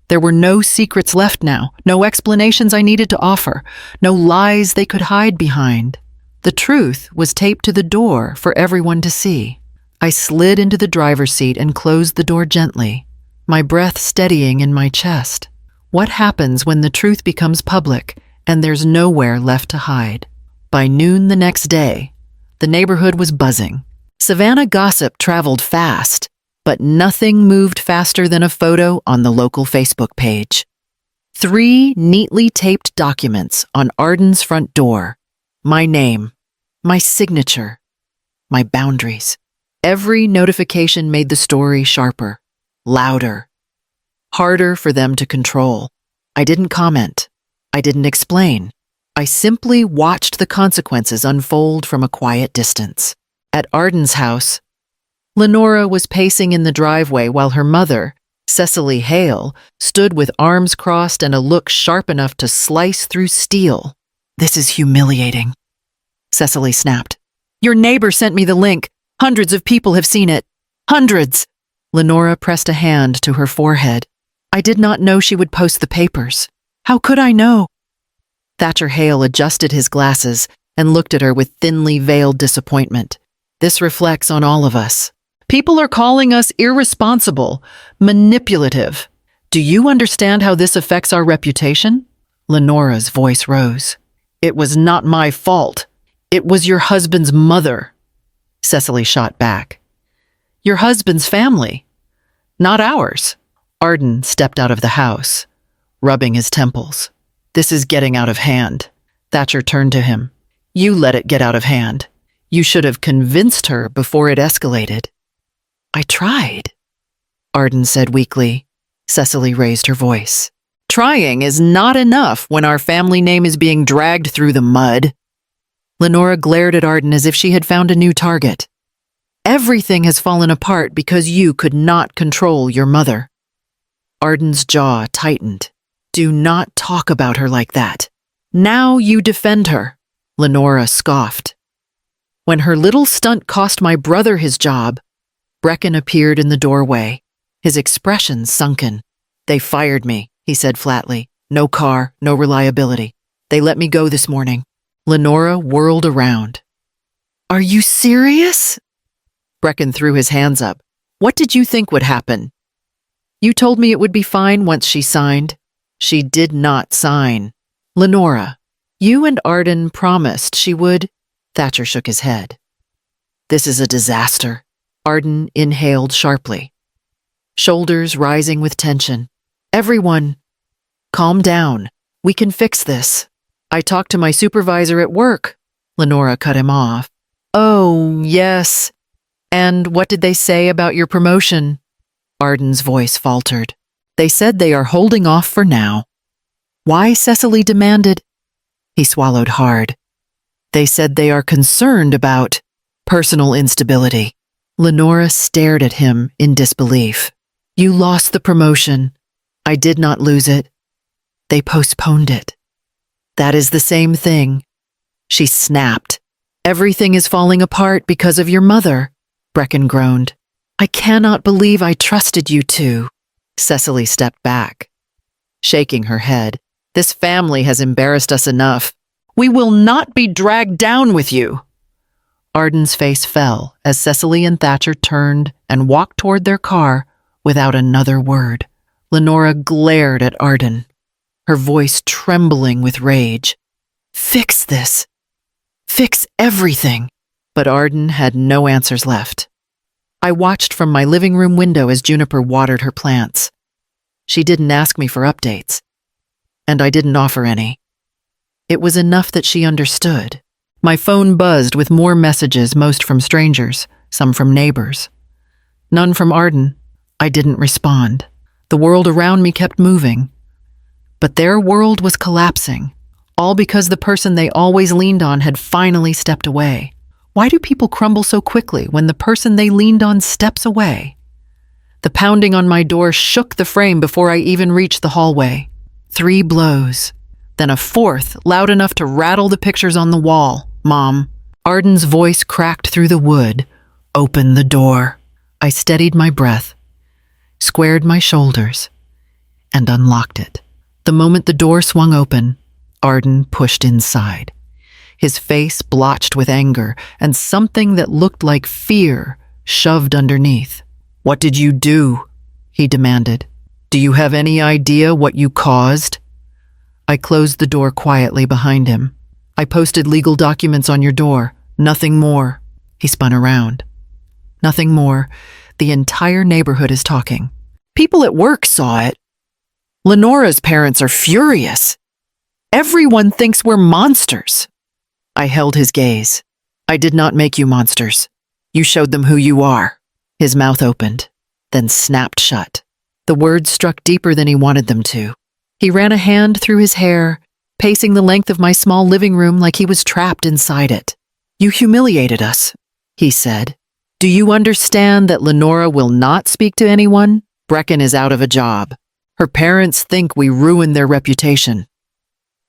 A: There were no secrets left now, no explanations I needed to offer, no lies they could hide behind. The truth was taped to the door for everyone to see. I slid into the driver's seat and closed the door gently, my breath steadying in my chest. What happens when the truth becomes public and there's nowhere left to hide? By noon the next day, the neighborhood was buzzing. Savannah gossip traveled fast, but nothing moved faster than a photo on the local Facebook page. 3 neatly taped documents on Arden's front door. My name, my signature, my boundaries. Every notification made the story sharper, louder, harder for them to control. I didn't comment. I didn't explain. I simply watched the consequences unfold from a quiet distance. At Arden's house, Lenora was pacing in the driveway while her mother, Cecily Hale, stood with arms crossed and a look sharp enough to slice through steel. "This is humiliating," Cecily snapped. "Your neighbor sent me the link. Hundreds of people have seen it. Hundreds!" Lenora pressed a hand to her forehead. "I did not know she would post the papers. How could I know?" Thatcher Hale adjusted his glasses and looked at her with thinly veiled disappointment. "This reflects on all of us. People are calling us irresponsible, manipulative. Do you understand how this affects our reputation?" Lenora's voice rose. "It was not my fault. It was your husband's mother," Cecily shot back. "Your husband's family, not ours." Arden stepped out of the house, rubbing his temples. "This is getting out of hand." Thatcher turned to him. "You let it get out of hand. You should have convinced her before it escalated." "I tried," Arden said weakly. Cecily raised her voice. "Trying is not enough when our family name is being dragged through the mud." Lenora glared at Arden as if she had found a new target. "Everything has fallen apart because you could not control your mother." Arden's jaw tightened. "Do not talk about her like that. Now you defend her," Lenora scoffed. "When her little stunt cost my brother his job," Brecken appeared in the doorway, his expression sunken. "They fired me," he said flatly. "No car, no reliability. They let me go this morning." Lenora whirled around. "Are you serious?" Brecken threw his hands up. "What did you think would happen? You told me it would be fine once she signed." "She did not sign." "Lenora, you and Arden promised she would." Thatcher shook his head. "This is a disaster." Arden inhaled sharply, shoulders rising with tension. "Everyone, calm down. We can fix this." "I talked to my supervisor at work." Lenora cut him off. "Oh, yes. And what did they say about your promotion?" Arden's voice faltered. "They said they are holding off for now." "Why?" Cecily demanded. He swallowed hard. "They said they are concerned about personal instability." Lenora stared at him in disbelief. "You lost the promotion." "I did not lose it. They postponed it." "That is the same thing." She snapped. "Everything is falling apart because of your mother," Brecken groaned. "I cannot believe I trusted you two." Cecily stepped back, shaking her head. "This family has embarrassed us enough. We will not be dragged down with you." Arden's face fell as Cecily and Thatcher turned and walked toward their car without another word. Lenora glared at Arden, her voice trembling with rage. "Fix this. Fix everything." But Arden had no answers left. I watched from my living room window as Juniper watered her plants. She didn't ask me for updates, and I didn't offer any. It was enough that she understood. My phone buzzed with more messages, most from strangers, some from neighbors. None from Arden. I didn't respond. The world around me kept moving. But their world was collapsing, all because the person they always leaned on had finally stepped away. Why do people crumble so quickly when the person they leaned on steps away? The pounding on my door shook the frame before I even reached the hallway. 3 blows, then a 4th, loud enough to rattle the pictures on the wall. "Mom." Arden's voice cracked through the wood. "Open the door." I steadied my breath, squared my shoulders, and unlocked it. The moment the door swung open, Arden pushed inside, his face blotched with anger and something that looked like fear shoved underneath. "What did you do?" he demanded. "Do you have any idea what you caused?" I closed the door quietly behind him. "I posted legal documents on your door. Nothing more." He spun around. "Nothing more. The entire neighborhood is talking. People at work saw it. Lenora's parents are furious. Everyone thinks we're monsters." I held his gaze. "I did not make you monsters. You showed them who you are." His mouth opened, then snapped shut. The words struck deeper than he wanted them to. He ran a hand through his hair, pacing the length of my small living room like he was trapped inside it. "You humiliated us," he said. "Do you understand that Lenora will not speak to anyone? Brecken is out of a job. Her parents think we ruined their reputation."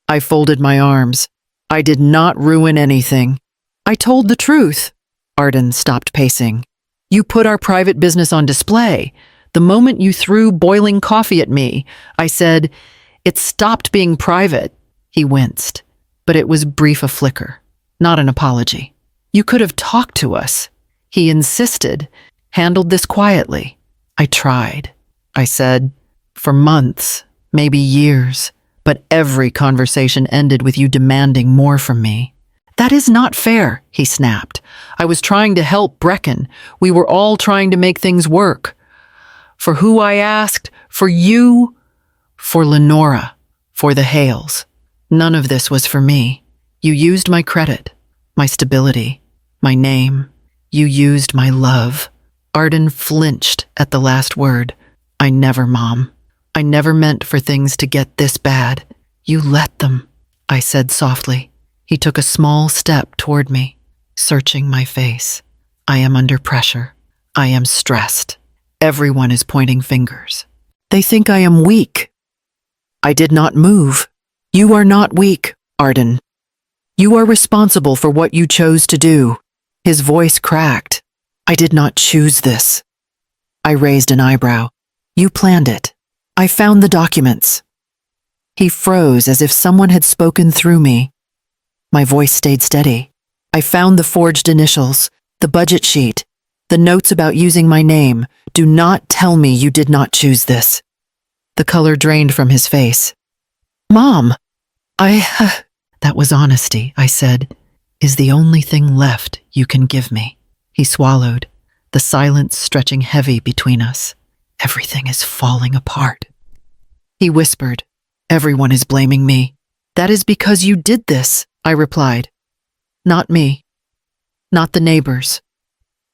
A: I folded my arms. "I did not ruin anything. I told the truth." Arden stopped pacing. "You put our private business on display. The moment you threw boiling coffee at me, I said, 'It stopped being private.'" He winced, but it was brief a flicker, not an apology. "You could have talked to us." He insisted, "Handled this quietly." I tried. I said, "For months, maybe years, but every conversation ended with you demanding more from me." "That is not fair," he snapped. "I was trying to help Brecken. We were all trying to make things work. For who, I asked? For you? For Lenora? For the Hales? None of this was for me. You used my credit, my stability, my name. You used my love." Arden flinched at the last word. "I never, Mom. I never meant for things to get this bad. You let them," I said softly. He took a small step toward me, searching my face. "I am under pressure. I am stressed. Everyone is pointing fingers. They think I am weak." I did not move. "You are not weak, Arden. You are responsible for what you chose to do." His voice cracked. "I did not choose this." I raised an eyebrow. "You planned it. I found the documents." He froze as if someone had spoken through me. My voice stayed steady. "I found the forged initials, the budget sheet, the notes about using my name. Do not tell me you did not choose this." The color drained from his face. "Mom, That was honesty," I said, "is the only thing left you can give me." He swallowed, the silence stretching heavy between us. "Everything is falling apart." He whispered, "Everyone is blaming me." "That is because you did this," I replied. "Not me. Not the neighbors.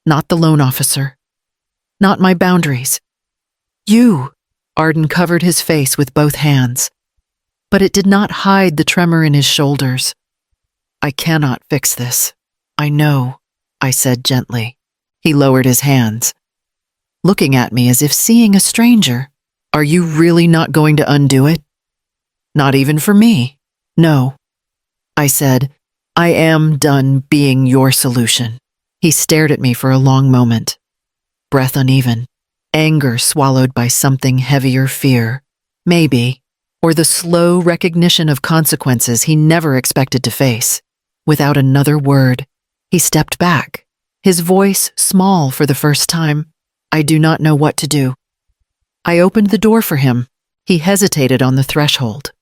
A: Not the loan officer. Not my boundaries. You." Arden covered his face with both hands, but it did not hide the tremor in his shoulders. "I cannot fix this. I know," I said gently. He lowered his hands, looking at me as if seeing a stranger. "Are you really not going to undo it?" "Not even for me." "No." I said, "I am done being your solution." He stared at me for a long moment, breath uneven, anger swallowed by something heavier, fear, maybe, or the slow recognition of consequences he never expected to face. Without another word, he stepped back, his voice small for the first time. "I do not know what to do." I opened the door for him. He hesitated on the threshold,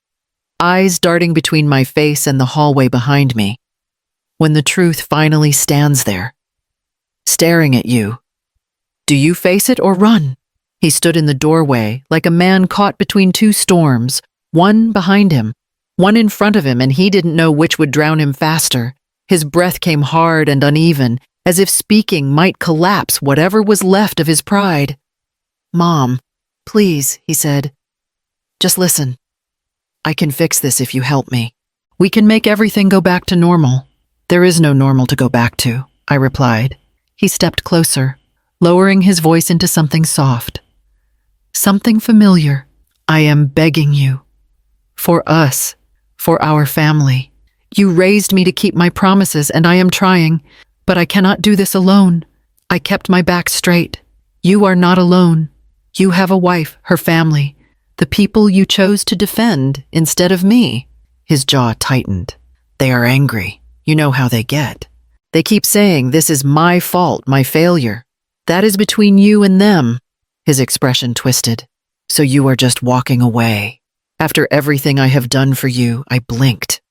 A: eyes darting between my face and the hallway behind me. "When the truth finally stands there, staring at you, do you face it or run?" He stood in the doorway like a man caught between two storms, one behind him, one in front of him, and he didn't know which would drown him faster. His breath came hard and uneven, as if speaking might collapse whatever was left of his pride. "Mom, please," he said. "Just listen. I can fix this if you help me. We can make everything go back to normal." "There is no normal to go back to," I replied. He stepped closer, lowering his voice into something soft, something familiar. "I am begging you. For us, for our family. You raised me to keep my promises, and I am trying, but I cannot do this alone. I kept my back straight. You are not alone. You have a wife, her family, the people you chose to defend instead of me." His jaw tightened. "They are angry. You know how they get. They keep saying this is my fault, my failure. That is between you and them. His expression twisted. So you are just walking away. After everything I have done for you, I blinked.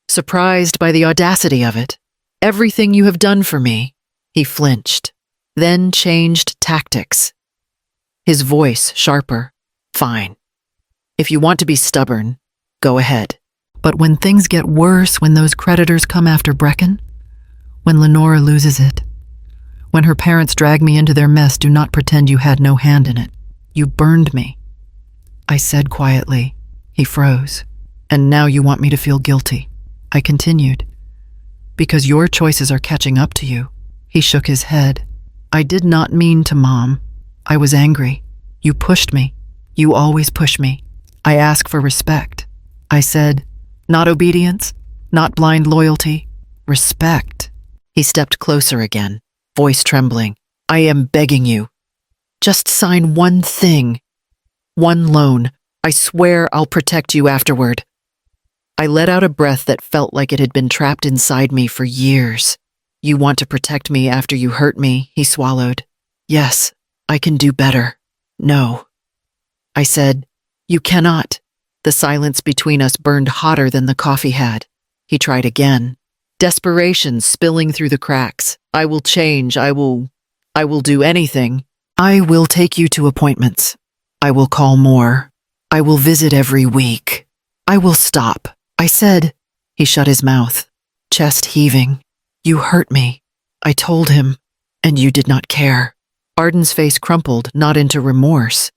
A: Surprised by the audacity of it. Everything you have done for me. He flinched, then changed tactics. His voice sharper. Fine. If you want to be stubborn, go ahead. But when things get worse, when those creditors come after Brecken, when Lenora loses it, when her parents drag me into their mess, do not pretend you had no hand in it. You burned me. I said quietly. He froze. And now you want me to feel guilty. I continued. Because your choices are catching up to you. He shook his head. I did not mean to, Mom. I was angry. You pushed me. You always push me. I ask for respect. I said, not obedience, not blind loyalty, respect. He stepped closer again, voice trembling. I am begging you. Just sign one thing. One loan. I swear I'll protect you afterward. I let out a breath that felt like it had been trapped inside me for years. You want to protect me after you hurt me, he swallowed. Yes, I can do better. No. I said, you cannot. The silence between us burned hotter than the coffee had. He tried again. Desperation spilling through the cracks. I will change. I will do anything. I will take you to appointments. I will call more. I will visit every week. I will stop. I said. He shut his mouth, chest heaving. You hurt me. I told him, and you did not care. Arden's face crumpled, not into remorse,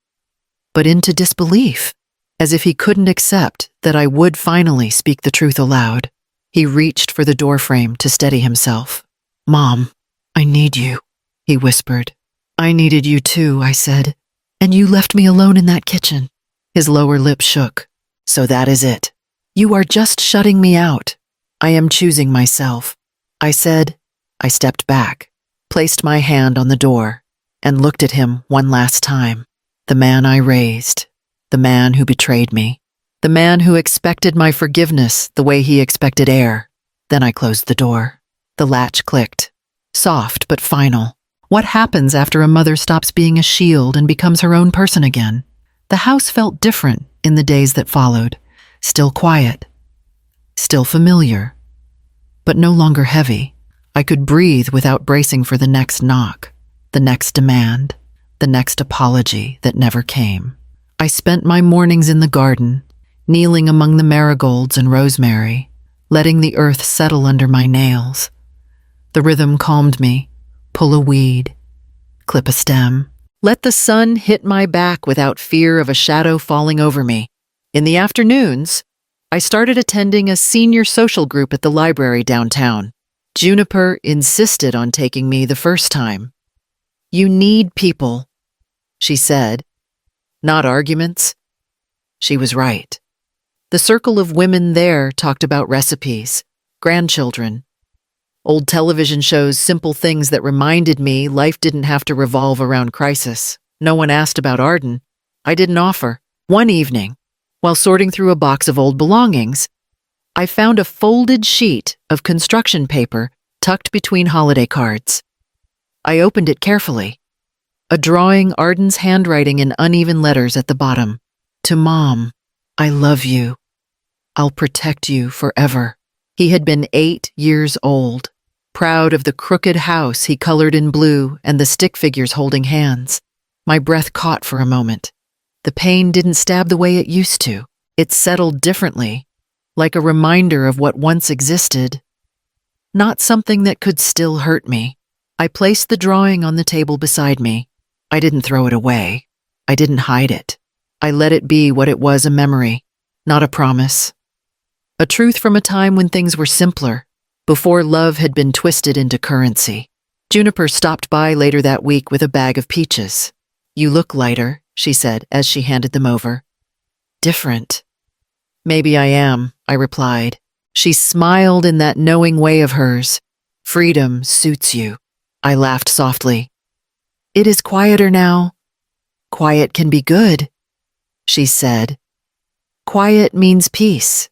A: but into disbelief, as if he couldn't accept that I would finally speak the truth aloud. He reached for the doorframe to steady himself. Mom, I need you, he whispered. I needed you too, I said, and you left me alone in that kitchen. His lower lip shook. So that is it. You are just shutting me out. I am choosing myself. I said. I stepped back, placed my hand on the door, and looked at him one last time. The man I raised, the man who betrayed me, the man who expected my forgiveness the way he expected air. Then I closed the door. The latch clicked, soft but final. What happens after a mother stops being a shield and becomes her own person again? The house felt different in the days that followed. Still quiet, still familiar, but no longer heavy. I could breathe without bracing for the next knock, the next demand, the next apology that never came. I spent my mornings in the garden, kneeling among the marigolds and rosemary, letting the earth settle under my nails. The rhythm calmed me. Pull a weed, clip a stem. Let the sun hit my back without fear of a shadow falling over me. In the afternoons, I started attending a senior social group at the library downtown. Juniper insisted on taking me the first time. You need people, she said. Not arguments. She was right. The circle of women there talked about recipes, grandchildren, old television shows, simple things that reminded me life didn't have to revolve around crisis. No one asked about Arden. I didn't offer. One evening, while sorting through a box of old belongings, I found a folded sheet of construction paper tucked between holiday cards. I opened it carefully. A drawing Arden's handwriting in uneven letters at the bottom. To Mom, I love you. I'll protect you forever. He had been 8 years old, proud of the crooked house he colored in blue and the stick figures holding hands. My breath caught for a moment. The pain didn't stab the way it used to. It settled differently, like a reminder of what once existed. Not something that could still hurt me. I placed the drawing on the table beside me. I didn't throw it away. I didn't hide it. I let it be what it was, a memory, not a promise. A truth from a time when things were simpler, before love had been twisted into currency. Juniper stopped by later that week with a bag of peaches. You look lighter, she said as she handed them over. Different. Maybe I am, I replied. She smiled in that knowing way of hers. Freedom suits you. I laughed softly. It is quieter now. Quiet can be good, she said. Quiet means peace.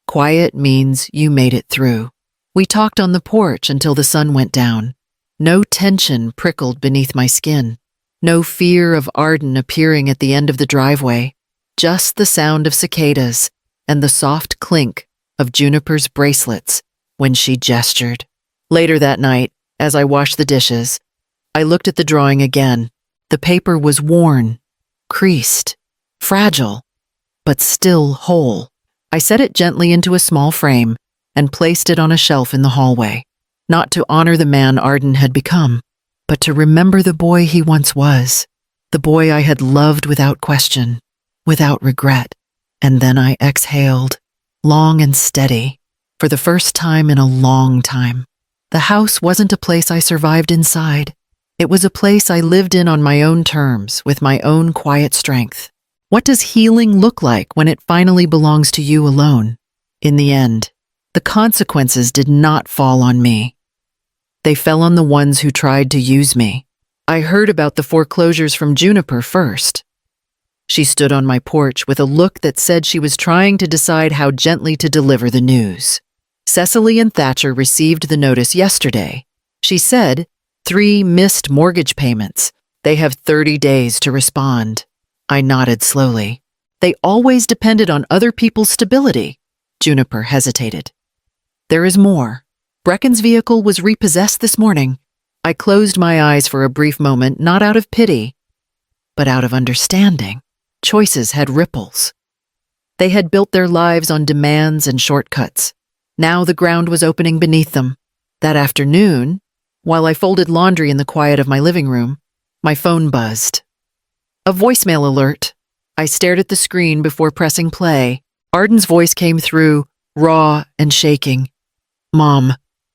A: Quiet means you made it through. We talked on the porch until the sun went down. No tension prickled beneath my skin. No fear of Arden appearing at the end of the driveway. Just the sound of cicadas and the soft clink of Juniper's bracelets when she gestured. Later that night, as I washed the dishes, I looked at the drawing again. The paper was worn, creased, fragile, but still whole. I set it gently into a small frame and placed it on a shelf in the hallway, not to honor the man Arden had become, but to remember the boy he once was, the boy I had loved without question, without regret. And then I exhaled, long and steady, for the first time in a long time. The house wasn't a place I survived inside. It was a place I lived in on my own terms, with my own quiet strength. What does healing look like when it finally belongs to you alone? In the end, the consequences did not fall on me. They fell on the ones who tried to use me. I heard about the foreclosures from Juniper first. She stood on my porch with a look that said she was trying to decide how gently to deliver the news. Cecily and Thatcher received the notice yesterday. She said, 3 missed mortgage payments. They have 30 days to respond. I nodded slowly. They always depended on other people's stability. Juniper hesitated. There is more. Brecken's vehicle was repossessed this morning. I closed my eyes for a brief moment, not out of pity, but out of understanding. Choices had ripples. They had built their lives on demands and shortcuts. Now the ground was opening beneath them. That afternoon, while I folded laundry in the quiet of my living room, my phone buzzed. A voicemail alert. I stared at the screen before pressing play. Arden's voice came through, raw and shaking. Mom,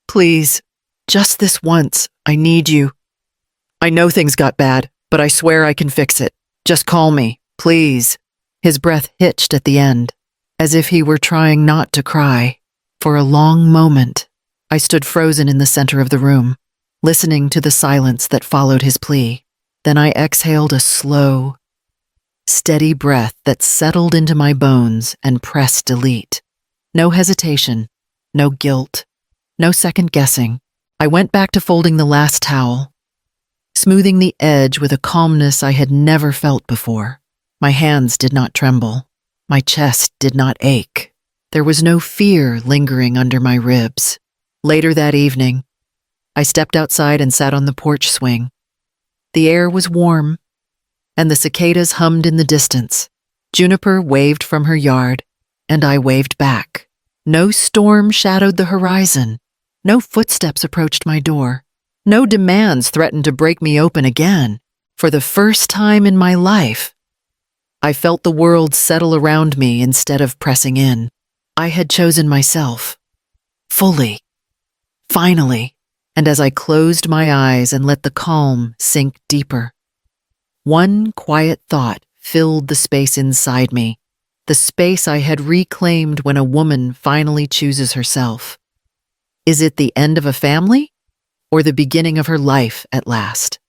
A: please, just this once, I need you. I know things got bad, but I swear I can fix it. Just call me, please. His breath hitched at the end, as if he were trying not to cry. For a long moment, I stood frozen in the center of the room, listening to the silence that followed his plea. Then I exhaled a slow, steady breath that settled into my bones and pressed delete. No hesitation, no guilt, no second guessing. I went back to folding the last towel, smoothing the edge with a calmness I had never felt before. My hands did not tremble. My chest did not ache. There was no fear lingering under my ribs. Later that evening, I stepped outside and sat on the porch swing. The air was warm, and the cicadas hummed in the distance. Juniper waved from her yard, and I waved back. No storm shadowed the horizon. No footsteps approached my door. No demands threatened to break me open again. For the first time in my life, I felt the world settle around me instead of pressing in. I had chosen myself. Fully. Finally. And as I closed my eyes and let the calm sink deeper, one quiet thought filled the space inside me, the space I had reclaimed when a woman finally chooses herself. Is it the end of a family, or the beginning of her life at last?